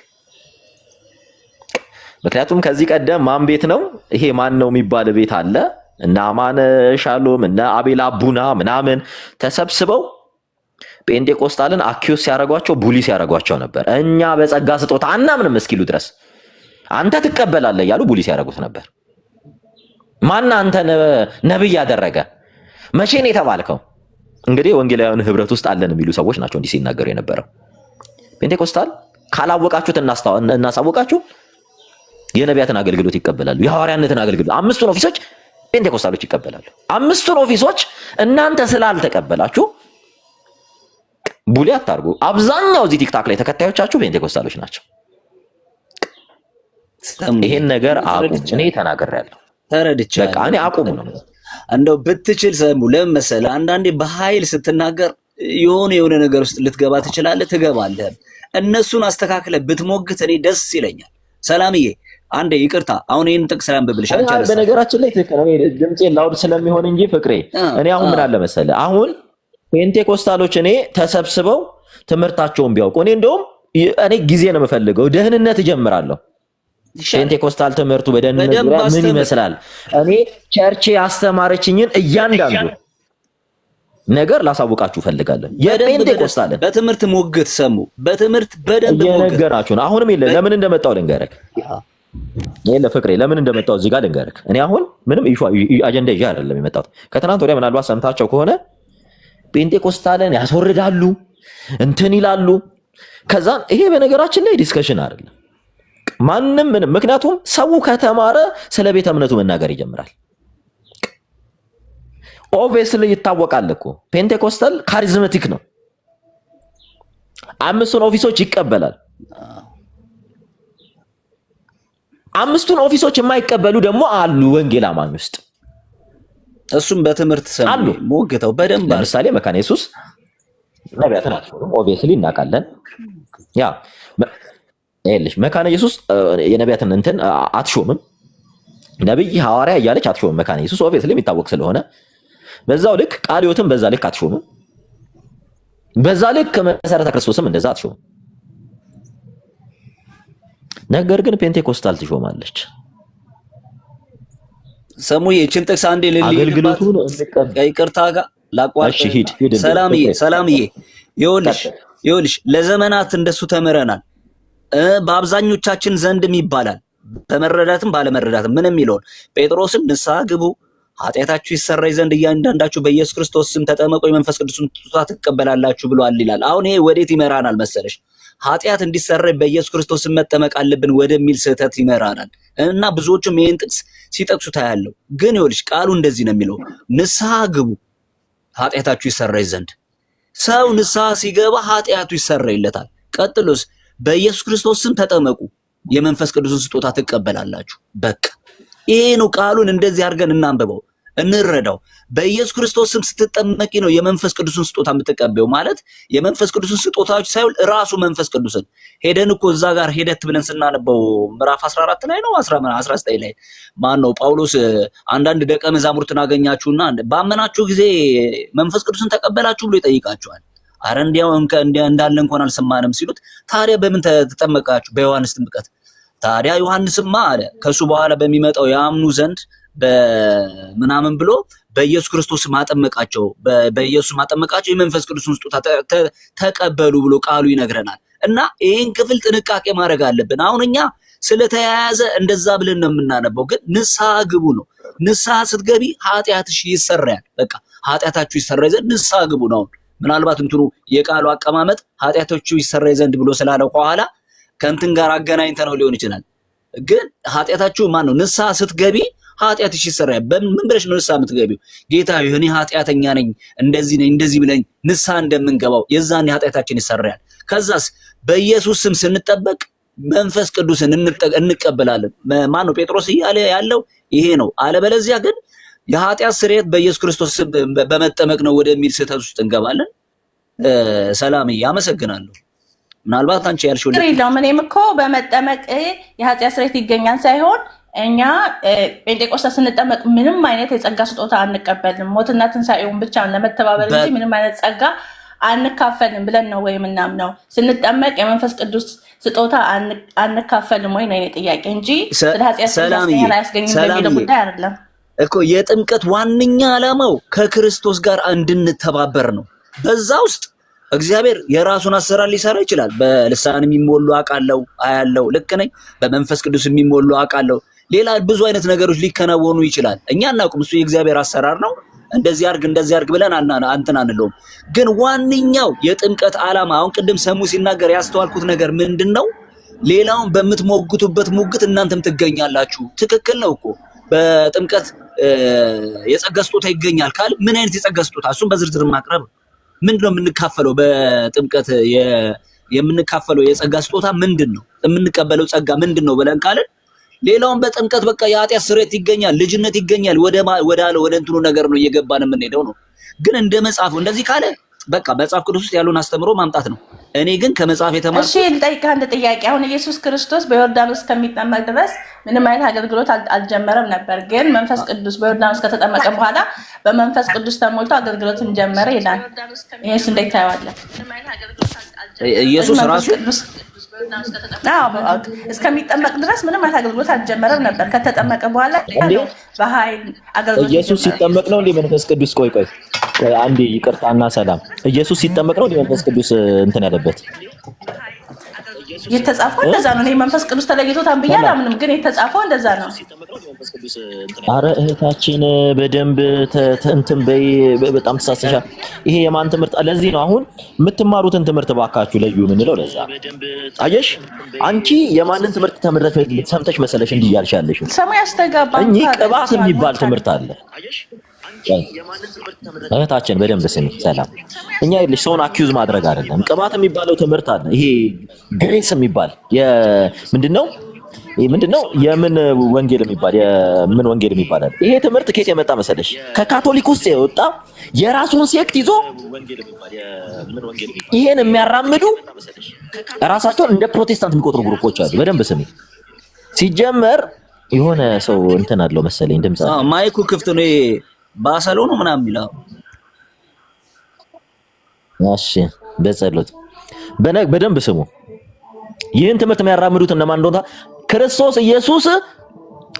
ምክንያቱም ከዚህ ቀደም ማን ቤት ነው ይሄ ማን ነው የሚባል ቤት አለ እና አማነ ሻሎም እና አቤል አቡና ምናምን ተሰብስበው ጴንጤቆስታልን አኪዩስ ሲያረጓቸው ቡሊ ሲያረጓቸው ነበር። እኛ በጸጋ ስጦታ አናምንም እስኪሉ ድረስ አንተ ትቀበላለህ እያሉ ቡሊ ሲያረጉት ነበር። ማን አንተ ነብይ ያደረገ? መቼ ነው የተባልከው? እንግዲህ ወንጌላውያን ህብረት ውስጥ አለን የሚሉ ሰዎች ናቸው እንዲህ ሲናገሩ የነበረው። ፔንቴኮስታል ካላወቃችሁት እናሳወቃችሁ የነቢያትን አገልግሎት ይቀበላሉ፣ የሐዋርያነትን አገልግሎት 5ቱን ኦፊሶች ፔንቴኮስታሎች ይቀበላሉ። 5ቱን ኦፊሶች እናንተ ስላልተቀበላችሁ ቡሊ አታርጉ። አብዛኛው እዚህ ቲክታክ ላይ ተከታዮቻችሁ ፔንቴኮስታሎች ናቸው። ይሄን ነገር አቁም። እኔ ተናግሬያለሁ፣ ተረድቻለሁ። በቃ እኔ አቁሙ ነው። እንደው ብትችል ሰሙ ለምን መሰለህ፣ አንዳንዴ በኃይል ስትናገር የሆነ ነገር ውስጥ ልትገባ ትችላለህ፣ ትገባለህ። እነሱን አስተካክለህ ብትሞግት እኔ ደስ ይለኛል። ሰላምዬ አንዴ ይቅርታ፣ አሁን ይሄን ጥቅስ ላንብብልሽ። በነገራችን ላይ ትክክል ነው፣ ድምጼ ላውድ ስለሚሆን እንጂ ፍቅሬ፣ እኔ አሁን ምን አለ መሰለህ፣ አሁን ፔንቴኮስታሎች እኔ ተሰብስበው ትምህርታቸውን ቢያውቁ እኔ እንደውም እኔ ጊዜ ነው የምፈልገው፣ ደህንነት እጀምራለሁ። ፔንቴኮስታል ትምህርቱ በደህንነት ዙሪያ ምን ይመስላል? እኔ ቸርቼ ያስተማረችኝን እያንዳንዱ ነገር ላሳውቃችሁ ፈልጋለሁ። የፔንቴኮስታልን በትምህርት ሞግት ሰሙ፣ በትምህርት በደንብ ሞግት እየነገራችሁ ነው። አሁንም የለ ለምን እንደመጣው ልንገርክ፣ የለ ፍቅሬ ለምን እንደመጣው እዚህ ጋር ልንገርክ። እኔ አሁን ምንም አጀንዳ ይዤ አይደለም የመጣሁት። ከትናንት ወዲያ ምናልባት ሰምታቸው ከሆነ ፔንቴኮስታልን ያስወርዳሉ እንትን ይላሉ። ከዛ ይሄ በነገራችን ላይ ዲስከሽን አይደለም ማንም ምንም። ምክንያቱም ሰው ከተማረ ስለ ቤተ እምነቱ መናገር ይጀምራል። ኦብቪየስሊ ይታወቃል እኮ ፔንቴኮስታል ካሪዝማቲክ ነው። 5ቱን ኦፊሶች ይቀበላል። 5ቱን ኦፊሶች የማይቀበሉ ደግሞ አሉ ወንጌል አማኝ ውስጥ። እሱም በትምህርት ሰሙ ሞግተው በደንብ ለምሳሌ መካነ ኢየሱስ ነቢያትን አትሾምም። ኦብቪየስሊ እናውቃለን። ያ ይኸውልሽ መካነ ኢየሱስ የነቢያትን እንትን አትሾምም። ነብይ ሐዋርያ እያለች አትሾምም መካነ ኢየሱስ ኦብቪየስሊ የሚታወቅ ስለሆነ። በዛው ልክ ቃለ ሕይወትም በዛ ልክ አትሾምም። በዛ ልክ መሰረተ ክርስቶስም እንደዛ አትሾምም። ነገር ግን ፔንቴኮስታል ትሾማለች። ሰሙዬ እችን ጥቅስ አንዴ ልልይልባት ይቅርታ ጋር ላቋርጥ። ሰላምዬ ይኸውልሽ ለዘመናት እንደሱ ተምረናል። በአብዛኞቻችን ዘንድም ይባላል በመረዳትም ባለመረዳትም ምንም ይለውን ጴጥሮስን ንስሐ ግቡ ኃጢአታችሁ ይሰረይ ዘንድ እያንዳንዳችሁ በኢየሱስ ክርስቶስ ስም ተጠመቁ የመንፈስ ቅዱስን ስጦታ ትቀበላላችሁ ብሏል ይላል። አሁን ይሄ ወዴት ይመራናል መሰለሽ? ኃጢአት እንዲሰረይ በኢየሱስ ክርስቶስ ስም መጠመቅ አለብን ወደሚል ስህተት ይመራናል። እና ብዙዎቹም ይሄን ጥቅስ ሲጠቅሱ ታያለው። ግን ይኸውልሽ ቃሉ እንደዚህ ነው የሚለው ንስሐ ግቡ ኃጢአታችሁ ይሰረይ ዘንድ። ሰው ንስሐ ሲገባ ኃጢአቱ ይሰረይለታል። ቀጥሎስ በኢየሱስ ክርስቶስ ስም ተጠመቁ የመንፈስ ቅዱስን ስጦታ ትቀበላላችሁ። በቃ ይሄ ነው። ቃሉን እንደዚህ አድርገን እናንብበው እንረዳው። በኢየሱስ ክርስቶስ ስም ስትጠመቂ ነው የመንፈስ ቅዱስን ስጦታ የምትቀበዩ። ማለት የመንፈስ ቅዱስን ስጦታዎች ሳይሆን ራሱ መንፈስ ቅዱስን ሄደን እኮ እዛ ጋር ሄደት ብለን ስናነበው ምዕራፍ 14 ላይ ነው 19 ላይ ማን ነው ጳውሎስ አንዳንድ ደቀ መዛሙርትን አገኛችሁና ባመናችሁ ጊዜ መንፈስ ቅዱስን ተቀበላችሁ ብሎ ይጠይቃቸዋል። አረ እንዲያው እንዳለ እንኳን አልሰማንም ሲሉት ታዲያ በምን ተጠመቃችሁ? በዮሐንስ ጥምቀት። ታዲያ ዮሐንስማ አለ ከሱ በኋላ በሚመጣው ያምኑ ዘንድ በምናምን ብሎ በኢየሱስ ክርስቶስ ማጠመቃቸው በኢየሱስ ማጠመቃቸው የመንፈስ ቅዱስን ስጦታ ተቀበሉ ብሎ ቃሉ ይነግረናል። እና ይሄን ክፍል ጥንቃቄ ማድረግ አለብን። አሁን እኛ ስለተያያዘ እንደዛ ብለን ነው የምናነበው፣ ግን ንስሐ ግቡ ነው። ንስሐ ስትገቢ ኃጢአትሽ ይሰረያል። በቃ ኃጢአታችሁ ይሰረይ ዘንድ ንስሐ ግቡ ነው። ምናልባት እንትኑ የቃሉ አቀማመጥ ኃጢአታችሁ ይሰረይ ዘንድ ብሎ ስላለው ከኋላ ከእንትን ጋር አገናኝተ ነው ሊሆን ይችላል። ግን ኃጢአታችሁ ማን ነው ንስሐ ስትገቢ ኃጢአትሽ ይሰረያል። ምን ብለሽ ነው ንስሐ የምትገቢው? ጌታ እኔ ኃጢአተኛ ነኝ እንደዚህ ብለን ንስሐ እንደምንገባው የዛኔ ኃጢአታችን ይሰረያል። ከዛስ በኢየሱስ ስም ስንጠበቅ መንፈስ ቅዱስን እንቀበላለን። ማን ነው ጴጥሮስ እያለ ያለው ይሄ ነው። አለበለዚያ ግን የኃጢአት ስርየት በኢየሱስ ክርስቶስ በመጠመቅ ነው ወደሚል ስህተት ውስጥ እንገባለን። ሰላምዬ አመሰግናለሁ። ምናልባት አንቺ ያልሽው እኔም እኮ በመጠመቅ የኃጢአት ስርየት ይገኛል ሳይሆን እኛ ጴንጤቆስጣ ስንጠመቅ ምንም አይነት የጸጋ ስጦታ አንቀበልም። ሞትና ትንሣኤውን ብቻ ለመተባበር እንጂ ምንም አይነት ጸጋ አንካፈልም ብለን ነው ወይ ምናምነው። ስንጠመቅ የመንፈስ ቅዱስ ስጦታ አንካፈልም ወይ ነው የኔ ጥያቄ እንጂ ስለ ኃጢአት ስርየት አያስገኝም በሚለው ጉዳይ አይደለም እኮ። የጥምቀት ዋነኛ ዓላማው ከክርስቶስ ጋር እንድንተባበር ነው። በዛ ውስጥ እግዚአብሔር የራሱን አሰራር ሊሰራ ይችላል። በልሳን የሚሞሉ አውቃለሁ አያለው፣ ልክ ነኝ። በመንፈስ ቅዱስ የሚሞሉ አውቃለሁ። ሌላ ብዙ አይነት ነገሮች ሊከናወኑ ይችላል። እኛ እናውቅም፣ እሱ የእግዚአብሔር አሰራር ነው። እንደዚህ አርግ ብለን አንተን አንለውም። ግን ዋነኛው የጥምቀት ዓላማ አሁን ቅድም ሰሙ ሲናገር ያስተዋልኩት ነገር ምንድነው? ሌላውን በምትሞግቱበት ሙግት እናንተም ትገኛላችሁ። ትክክል ነው እኮ በጥምቀት የጸጋ ስጦታ ይገኛል ካል ምን አይነት የጸጋ ስጦታ? እሱም በዝርዝር ማቅረብ ምንድነው የምንካፈለው? በጥምቀት የምንካፈለው የጸጋ ስጦታ ምንድነው? የምንቀበለው ጸጋ ምንድነው ብለን ካልን ሌላውን በጥምቀት በቃ የኃጢአት ስርየት ይገኛል፣ ልጅነት ይገኛል ወደ እንትኑ ነገር ነው እየገባን የምንሄደው ነው። ግን እንደ መጽሐፉ እንደዚህ ካለ በቃ መጽሐፍ ቅዱስ ውስጥ ያለውን አስተምሮ ማምጣት ነው። እኔ ግን ከመጽሐፍ የተማርኩት እሺ ልጠይቅህ አንድ ጥያቄ። አሁን ኢየሱስ ክርስቶስ በዮርዳኖስ ከሚጠመቅ ድረስ ምንም አይነት አገልግሎት አልጀመረም ነበር። ግን መንፈስ ቅዱስ በዮርዳኖስ ከተጠመቀ በኋላ በመንፈስ ቅዱስ ተሞልቶ አገልግሎትን ጀመረ ይላል። ይሄስ እንዴት ታየዋለህ? ኢየሱስ ራሱ እስከሚጠመቅ ድረስ ምንም አይነት አገልግሎት አልጀመረም ነበር። ከተጠመቀ በኋላ በኃይል አገልግሎት ኢየሱስ ሲጠመቅ ነው እንዴ መንፈስ ቅዱስ? ቆይ አንዴ ይቅርታና ሰላም። ኢየሱስ ሲጠመቅ ነው እንዴ መንፈስ ቅዱስ እንትን ያለበት? የተጻፈው እንደዛ ነው። እኔ መንፈስ ቅዱስ ተለይቶታል ብዬ አላምንም፣ ግን የተጻፈው እንደዛ ነው። አረ እህታችን በደንብ እንትን በይ፣ በጣም ተሳስተሻል። ይሄ የማን ትምህርት? ለዚህ ነው አሁን የምትማሩትን ትምህርት ባካችሁ ለዩ የምንለው። ለዛ አየሽ፣ አንቺ የማንን ትምህርት ተምረሽ ሰምተሽ መሰለሽ እንዲህ ያልሽ ያለሽ? ሰሙ ያስተጋባ እኚህ ቅባት የሚባል ትምህርት አለ። እህታችን በደንብ ስሚ። ሰላም፣ እኛ ይልሽ ሰውን አኪዩዝ ማድረግ አይደለም። ቅባት የሚባለው ትምህርት አለ። ይሄ ግሬስ የሚባል ምንድነው የምን ወንጌል የሚባል የምን ወንጌል የሚባል አለ። ይሄ ትምህርት ከየት የመጣ መሰለሽ? ከካቶሊክ ውስጥ የወጣ የራሱን ሴክት ይዞ ይሄን የሚያራምዱ ራሳቸውን እንደ ፕሮቴስታንት የሚቆጥሩ ግሩፖች አሉ። በደንብ ስሚ። ሲጀመር የሆነ ሰው እንትን አለው መሰለኝ ድምጽ ማይኩ ክፍት ነው ባሰሎ ነው ምናምን ይላል። እሺ በጸሎት በደንብ ስሙ። ይህን ትምህርት የሚያራምዱት እነማን እንደሆነ ክርስቶስ ኢየሱስ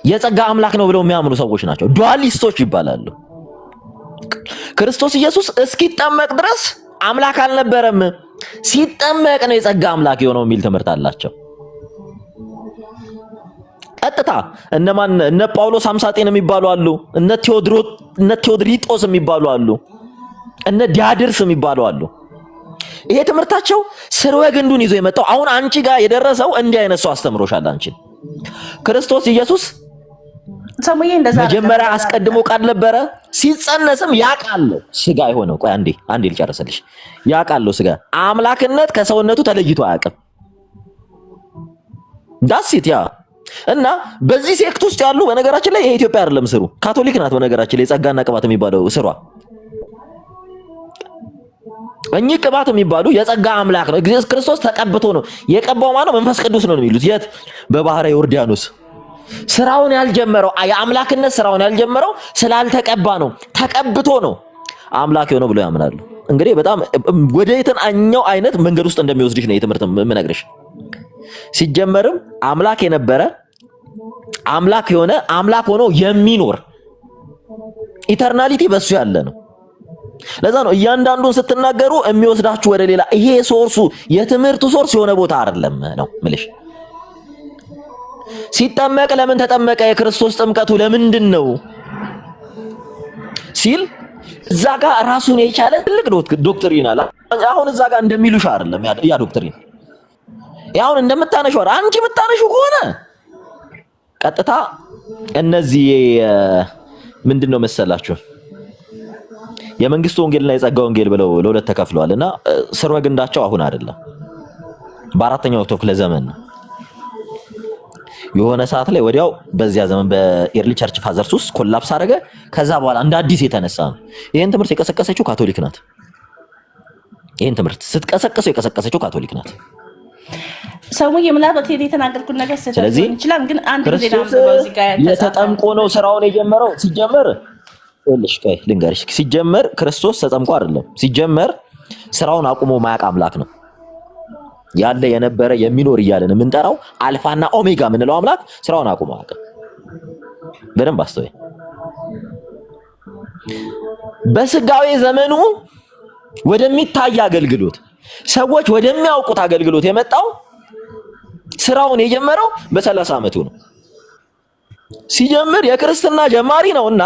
የጸጋ አምላክ ነው ብለው የሚያምኑ ሰዎች ናቸው። ዱዋሊስቶች ይባላሉ። ክርስቶስ ኢየሱስ እስኪጠመቅ ድረስ አምላክ አልነበረም፣ ሲጠመቅ ነው የጸጋ አምላክ የሆነው የሚል ትምህርት አላቸው። ቀጥታ እነ ጳውሎስ አምሳጤን የሚባሉ አሉ፣ እነ ቴዎድሪጦስ የሚባሉ አሉ፣ እነ ዲያድርስ የሚባሉ አሉ። ይሄ ትምህርታቸው ስርወ ግንዱን ይዞ የመጣው አሁን አንቺ ጋር የደረሰው እንዲህ አይነት ሰው አስተምሮሻል። አንቺን ክርስቶስ ኢየሱስ መጀመሪያ አስቀድሞ ቃል ነበረ፣ ሲጸነስም ያ ቃል ነው ስጋ የሆነው። ቆይ አንዴ ልጨርስልሽ። ያ ቃል ነው ስጋ። አምላክነት ከሰውነቱ ተለይቶ አያውቅም። ዳሲት ያ እና በዚህ ሴክት ውስጥ ያሉ በነገራችን ላይ የኢትዮጵያ አይደለም ስሩ፣ ካቶሊክ ናት። በነገራችን ላይ ጸጋና ቅባት የሚባለው ስሯ እኚህ ቅባት የሚባሉ የጸጋ አምላክ ነው። ኢየሱስ ክርስቶስ ተቀብቶ ነው የቀባው። ማነው? መንፈስ ቅዱስ ነው የሚሉት። የት? በባህረ ዮርዳኖስ። ስራውን ያልጀመረው የአምላክነት ስራውን ያልጀመረው ስላልተቀባ ነው፣ ተቀብቶ ነው አምላክ የሆነው ብሎ ያምናሉ። እንግዲህ በጣም ወደ የትኛው አይነት መንገድ ውስጥ እንደሚወስድሽ ነው የትምህርት የምነግርሽ። ሲጀመርም አምላክ የነበረ አምላክ የሆነ አምላክ ሆኖ የሚኖር ኢተርናሊቲ በሱ ያለ ነው። ለዛ ነው እያንዳንዱን ስትናገሩ የሚወስዳችሁ ወደ ሌላ። ይሄ ሶርሱ የትምህርቱ ሶርስ የሆነ ቦታ አይደለም ነው ምልሽ። ሲጠመቅ ለምን ተጠመቀ? የክርስቶስ ጥምቀቱ ለምንድን ነው ሲል እዛ ጋር ራሱን የቻለ ትልቅ ዶክትሪን አለ። አሁን እዛ ጋር እንደሚሉሽ አይደለም ያ ዶክትሪን። ያውን እንደምታነሽው አንቺ የምታነሽው ከሆነ ቀጥታ እነዚህ ምንድነው መሰላችሁ የመንግስቱ ወንጌልና የጸጋ ወንጌል ብለው ለሁለት ተከፍለዋልና ስርወ ግንዳቸው አሁን አይደለም፣ በአራተኛው ክፍለ ዘመን ነው። የሆነ ሰዓት ላይ ወዲያው በዚያ ዘመን በኤርሊ ቸርች ፋዘርስ ውስጥ ኮላፕስ አደረገ። ከዛ በኋላ እንደ አዲስ የተነሳ ነው። ይሄን ትምህርት የቀሰቀሰችው ካቶሊክ ናት። ይሄን ትምህርት ስትቀሰቀሰው የቀሰቀሰችው ካቶሊክ ናት። ሰውዬ ምናልባት የተናገርኩት ነገር ስለዚህ ይችላል፣ ግን አንድ ጊዜ እዚህ ጋር የተጠምቆ ነው ስራውን የጀመረው። ሲጀመር ቆይ ልንገርሽ፣ ሲጀመር ክርስቶስ ተጠምቆ አይደለም። ሲጀመር ስራውን አቁሞ ማያቅ አምላክ ነው። ያለ የነበረ የሚኖር እያለን የምንጠራው አልፋና ኦሜጋ የምንለው አምላክ ስራውን አቁሞ አያውቅም። በደንብ አስተውይ። በስጋዊ ዘመኑ ወደሚታይ አገልግሎት፣ ሰዎች ወደሚያውቁት አገልግሎት የመጣው ስራውን የጀመረው በ30 ዓመቱ ነው። ሲጀምር የክርስትና ጀማሪ ነውና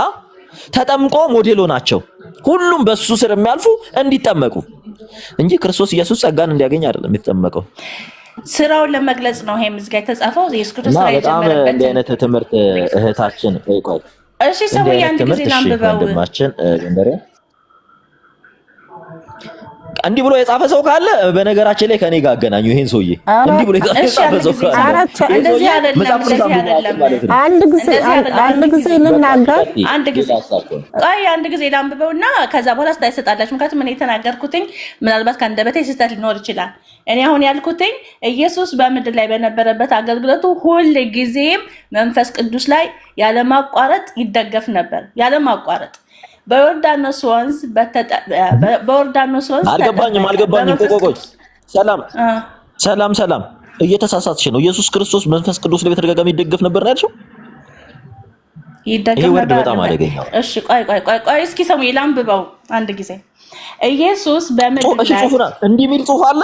ተጠምቆ ሞዴሎ ናቸው ሁሉም በሱ ስር የሚያልፉ እንዲጠመቁ እንጂ ክርስቶስ ኢየሱስ ጸጋን እንዲያገኝ አይደለም የተጠመቀው። ስራውን ለመግለጽ ነው ይሄ ምዝጋ የተጻፈው። ኢየሱስ ክርስቶስ ላይ በጣም እንደ አይነት ትምህርት እህታችን ቆይ እሺ ሰውዬ አንድ ጊዜ ላንብበው ወንድማችን ገንደሬ እንዲህ ብሎ የጻፈ ሰው ካለ በነገራችን ላይ ከኔ ጋር አገናኙ። ይሄን ሰውዬ እንዲህ ብሎ የጻፈ ሰው ካለ እንደዚህ አይደለም። አንድ ጊዜ ልናገር፣ አንድ ጊዜ ላንብበውና ከዛ በኋላ ስታይሰጣላችሁ። ምክንያቱም እኔ የተናገርኩትኝ ምናልባት ከአንደበቴ ስህተት ሊኖር ይችላል። እኔ አሁን ያልኩትኝ ኢየሱስ በምድር ላይ በነበረበት አገልግሎቱ ሁል ጊዜም መንፈስ ቅዱስ ላይ ያለማቋረጥ ይደገፍ ነበር። ያለማቋረጥ በዮርዳኖስ ወንዝ አልገባኝም። ቆይ ሰላም እየተሳሳትሽ ነው። ኢየሱስ ክርስቶስ መንፈስ ቅዱስ ላይ በተደጋጋሚ ይደገፍ ነበር ነው ያልሽው? ይደገፍ ነበር። በጣም አደገኛ። እሺ ቆይ እስኪ ሰሙ ላንብበው አንድ ጊዜ። ኢየሱስ በምድር ላይ ጽሑፉና እንዲህ የሚል ጽሑፍ አለ።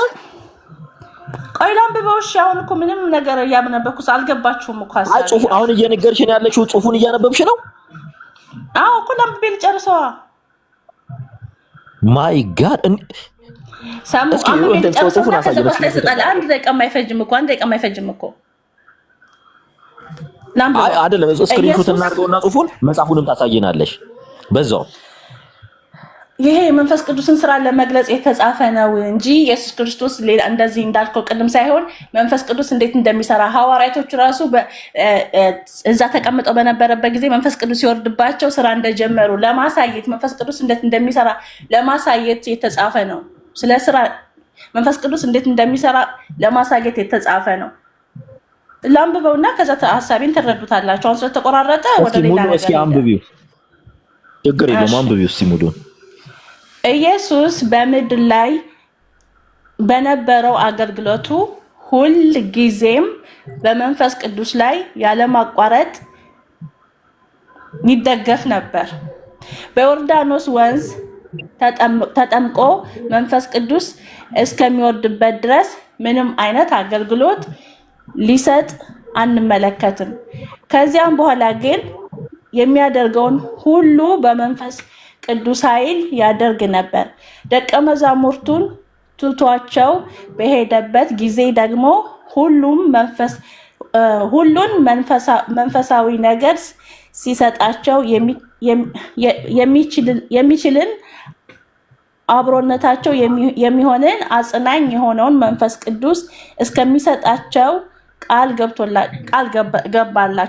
ቆይ ላንብበው። እሺ አሁን እኮ ምንም ነገር እያነበብኩስ አልገባችሁም እኮ ሐሳብ። ጽሑፉ አሁን እየነገርሽኝ ያለሽው ጽሑፉን እያነበብሽ ነው? አዎ እኮ ላንብቤ ልጨርሰዋ። ማይ ጋድ ሳሙ አንድ ደቂቃ የማይፈጅም እኮ አይደለም። ስክሪንሾት እናድርገውና ጽሑፉን መጽሐፉንም ታሳየናለሽ በዛው። ይሄ የመንፈስ ቅዱስን ስራ ለመግለጽ የተጻፈ ነው እንጂ ኢየሱስ ክርስቶስ ሌላ እንደዚህ እንዳልከው ቅድም ሳይሆን መንፈስ ቅዱስ እንዴት እንደሚሰራ ሐዋርያቶቹ ራሱ እዛ ተቀምጠው በነበረበት ጊዜ መንፈስ ቅዱስ ሲወርድባቸው ስራ እንደጀመሩ ለማሳየት መንፈስ ቅዱስ እንዴት እንደሚሰራ ለማሳየት የተጻፈ ነው። ስለ ስራ መንፈስ ቅዱስ እንዴት እንደሚሰራ ለማሳየት የተጻፈ ነው። ላንብበውና ከዛ ሐሳቤን ትረዱታላችሁ። አሁን ስለተቆራረጠ ወደ ሌላ ነገር እስኪ አንብቢው፣ ችግር የለውም አንብቢው እስኪ ሙሉን። ኢየሱስ በምድር ላይ በነበረው አገልግሎቱ ሁል ጊዜም በመንፈስ ቅዱስ ላይ ያለማቋረጥ ይደገፍ ነበር። በዮርዳኖስ ወንዝ ተጠምቆ መንፈስ ቅዱስ እስከሚወርድበት ድረስ ምንም አይነት አገልግሎት ሊሰጥ አንመለከትም። ከዚያም በኋላ ግን የሚያደርገውን ሁሉ በመንፈስ ቅዱስ ኃይል ያደርግ ነበር። ደቀ መዛሙርቱን ትቷቸው በሄደበት ጊዜ ደግሞ ሁሉን መንፈሳዊ ነገር ሲሰጣቸው የሚችልን አብሮነታቸው የሚሆንን አጽናኝ የሆነውን መንፈስ ቅዱስ እስከሚሰጣቸው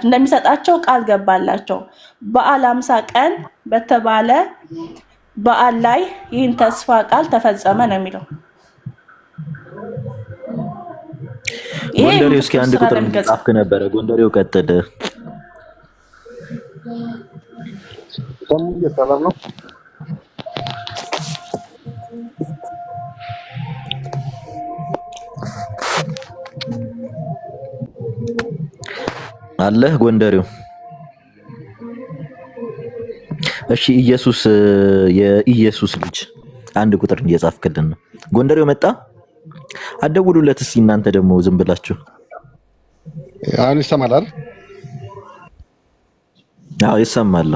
እንደሚሰጣቸው ቃል ገባላቸው። በዓለ ሃምሳ ቀን በተባለ በዓል ላይ ይህን ተስፋ ቃል ተፈጸመ ነው የሚለው። ጎንደሬው እስኪ አንድ ቁጥር ጻፍክ ነበረ። ጎንደሬው ቀጥል። ሰላም ነው። አለህ ጎንደሬው? እሺ ኢየሱስ የኢየሱስ ልጅ አንድ ቁጥር እየጻፍክልን ነው። ጎንደሬው መጣ። አደውሉለት እስኪ እናንተ ደግሞ ዝም ብላችሁ። አሁን ይሰማል አይደል? አዎ ይሰማል።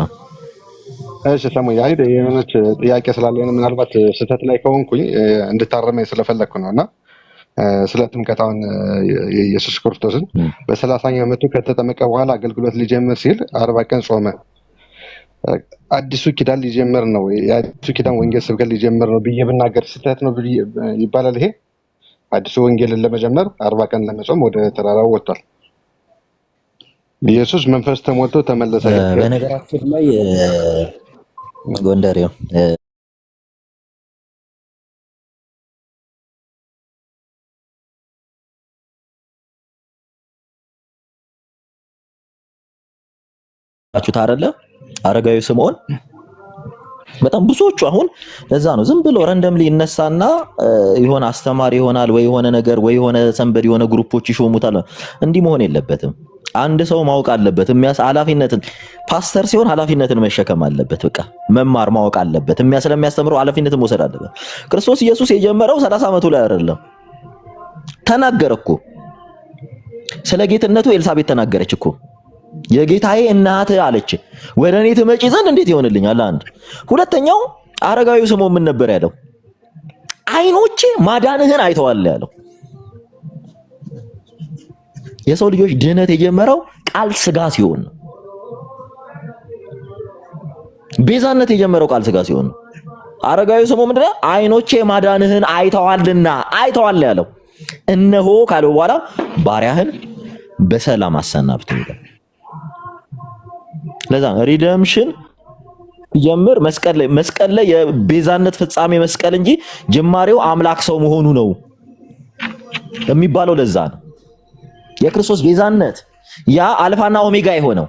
እሺ ሰሙኝ። አይ የሆነች ጥያቄ ስላለኝ ምናልባት ስህተት ላይ ከሆንኩኝ እንድታረመኝ ስለፈለግኩ ነውና ስለ ጥምቀት አሁን የኢየሱስ ክርስቶስን በ30ኛው ዓመቱ ከተጠመቀ በኋላ አገልግሎት ሊጀምር ሲል 40 ቀን ጾመ። አዲሱ ኪዳን ሊጀምር ነው፣ የአዲሱ ኪዳን ወንጌል ስብከት ሊጀምር ነው ብዬ ብናገር ስህተት ነው ይባላል? ይሄ አዲሱ ወንጌልን ለመጀመር 40 ቀን ለመጾም ወደ ተራራው ወጥቷል። ኢየሱስ መንፈስ ተሞልቶ ተመለሰ። በነገራችን ላይ ጎንደሬው አችሁት አይደለ? አረጋዊ ስምዖን በጣም ብዙዎቹ አሁን ለዛ ነው ዝም ብሎ ረንደምሊ ይነሳና የሆነ አስተማሪ ይሆናል ወይ የሆነ ነገር ወይ የሆነ ሰንበድ የሆነ ግሩፖች ይሾሙታል። እንዲህ መሆን የለበትም። አንድ ሰው ማወቅ አለበት። ኃላፊነትን ፓስተር ሲሆን ኃላፊነትን መሸከም አለበት። በቃ መማር ማወቅ አለበት። ስለሚያስተምረው ኃላፊነትን መውሰድ አለበት። ክርስቶስ ኢየሱስ የጀመረው 30 ዓመቱ ላይ አይደለም። ተናገረ እኮ ስለ ጌትነቱ ኤልሳቤጥ ተናገረች እኮ። የጌታዬ እናት አለች፣ ወደ እኔ ትመጪ ዘንድ እንዴት ይሆንልኛል? አንድ ሁለተኛው አረጋዊው ስምዖን ምን ነበር ያለው? ዓይኖቼ ማዳንህን አይተዋል ያለው። የሰው ልጆች ድህነት የጀመረው ቃል ስጋ ሲሆን ነው። ቤዛነት የጀመረው ቃል ስጋ ሲሆን ነው። አረጋዊው ስምዖን ምንድነው? ዓይኖቼ ማዳንህን አይተዋልና አይተዋል ያለው። እነሆ ካለው በኋላ ባሪያህን በሰላም አሰናብት ይላል። ለዛ ሪደምሽን ጀምር መስቀል ላይ የቤዛነት ፍጻሜ መስቀል እንጂ ጅማሬው አምላክ ሰው መሆኑ ነው የሚባለው። ለዛ ነው የክርስቶስ ቤዛነት ያ አልፋና ኦሜጋ የሆነው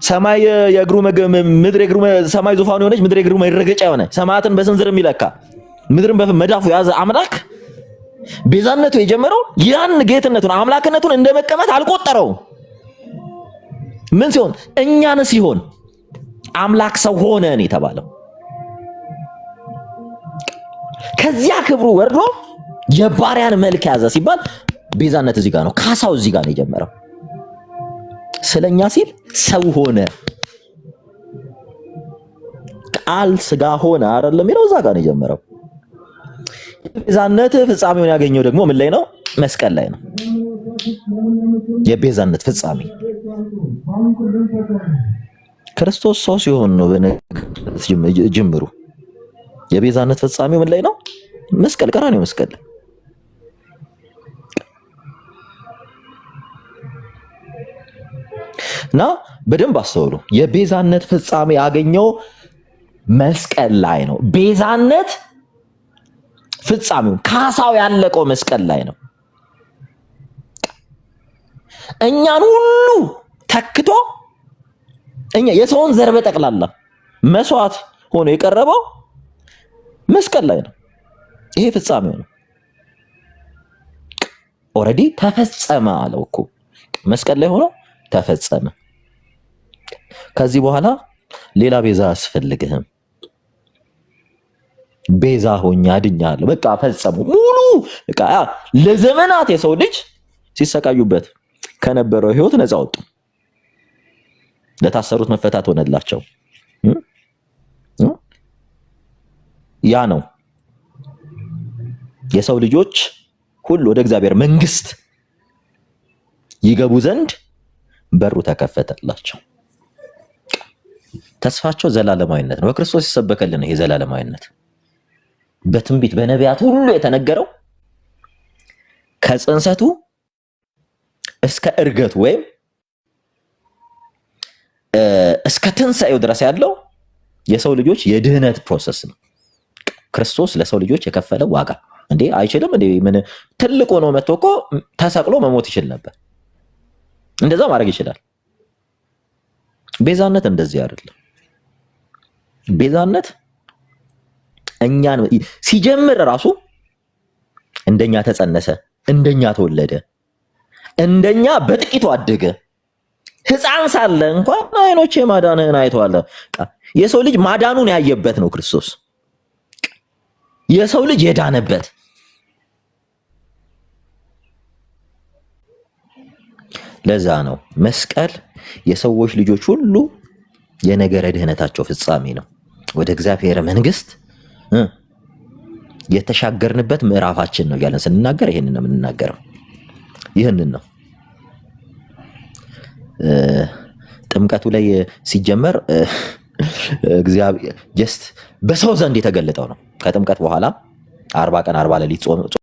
ሰማይ የእግሩ ምድር የእግሩ ሰማይ ዙፋኑ የሆነች ምድር የእግሩ መረገጫ የሆነ ሰማያትን በስንዝር የሚለካ ምድርን በመዳፉ የያዘ አምላክ ቤዛነቱ የጀመረው ያን ጌትነቱን አምላክነቱን እንደመቀመጥ አልቆጠረው። ምን ሲሆን? እኛን ሲሆን አምላክ ሰው ሆነ ነው የተባለው። ከዚያ ክብሩ ወርዶ የባሪያን መልክ ያዘ ሲባል ቤዛነት እዚህ ጋር ነው። ካሳው እዚህ ጋር ነው የጀመረው። ስለኛ ሲል ሰው ሆነ፣ ቃል ስጋ ሆነ አይደለም የሚለው እዛ ጋር ነው የጀመረው። የቤዛነት ፍጻሜውን ያገኘው ደግሞ ምን ላይ ነው? መስቀል ላይ ነው። የቤዛነት ፍጻሜ ክርስቶስ ሰው ሲሆን ነው። ጅምሩ የቤዛነት ፍጻሜው ምን ላይ ነው? መስቀል፣ ቀራንዮ መስቀል። እና በደንብ አስተውሉ። የቤዛነት ፍጻሜ ያገኘው መስቀል ላይ ነው። ቤዛነት ፍጻሜው ካሳው ያለቀው መስቀል ላይ ነው። እኛን ሁሉ ተክቶ የሰውን ዘር በጠቅላላ መስዋዕት ሆኖ የቀረበው መስቀል ላይ ነው። ይሄ ፍጻሜው ነው። ኦልሬዲ ተፈጸመ አለው እኮ መስቀል ላይ ሆኖ ተፈጸመ። ከዚህ በኋላ ሌላ ቤዛ አያስፈልግህም። ቤዛ ሆኜ አድኛለሁ። በቃ ፈጸሙ። ሙሉ በቃ ለዘመናት የሰው ልጅ ሲሰቃዩበት ከነበረው ህይወት ነፃ ወጡ። ለታሰሩት መፈታት ሆነላቸው። ያ ነው የሰው ልጆች ሁሉ ወደ እግዚአብሔር መንግስት ይገቡ ዘንድ በሩ ተከፈተላቸው። ተስፋቸው ዘላለማዊነት ነው። በክርስቶስ ይሰበከልን ይሄ ዘላለማዊነት በትንቢት በነቢያት ሁሉ የተነገረው ከጽንሰቱ እስከ እርገቱ ወይም እስከ ትንሣኤው ድረስ ያለው የሰው ልጆች የድህነት ፕሮሰስ ነው። ክርስቶስ ለሰው ልጆች የከፈለው ዋጋ እንዴ አይችልም እንዴ? ምን ትልቅ ሆኖ መጥቶ እኮ ተሰቅሎ መሞት ይችል ነበር። እንደዛ ማድረግ ይችላል። ቤዛነት እንደዚህ አይደለም። ቤዛነት እኛን ሲጀምር ራሱ እንደኛ ተጸነሰ፣ እንደኛ ተወለደ፣ እንደኛ በጥቂቱ አደገ። ሕፃን ሳለ እንኳን አይኖቼ ማዳንህን አይተዋል። የሰው ልጅ ማዳኑን ያየበት ነው ክርስቶስ። የሰው ልጅ የዳነበት ለዛ ነው መስቀል የሰዎች ልጆች ሁሉ የነገረ ድህነታቸው ፍጻሜ ነው። ወደ እግዚአብሔር መንግስት የተሻገርንበት ምዕራፋችን ነው እያለን ስንናገር ይሄንን ነው የምንናገረው። ይህንን ነው ጥምቀቱ ላይ ሲጀመር እግዚአብሔር ጀስት በሰው ዘንድ የተገለጠው ነው። ከጥምቀት በኋላ 40 ቀን 40 ሌሊት ጾም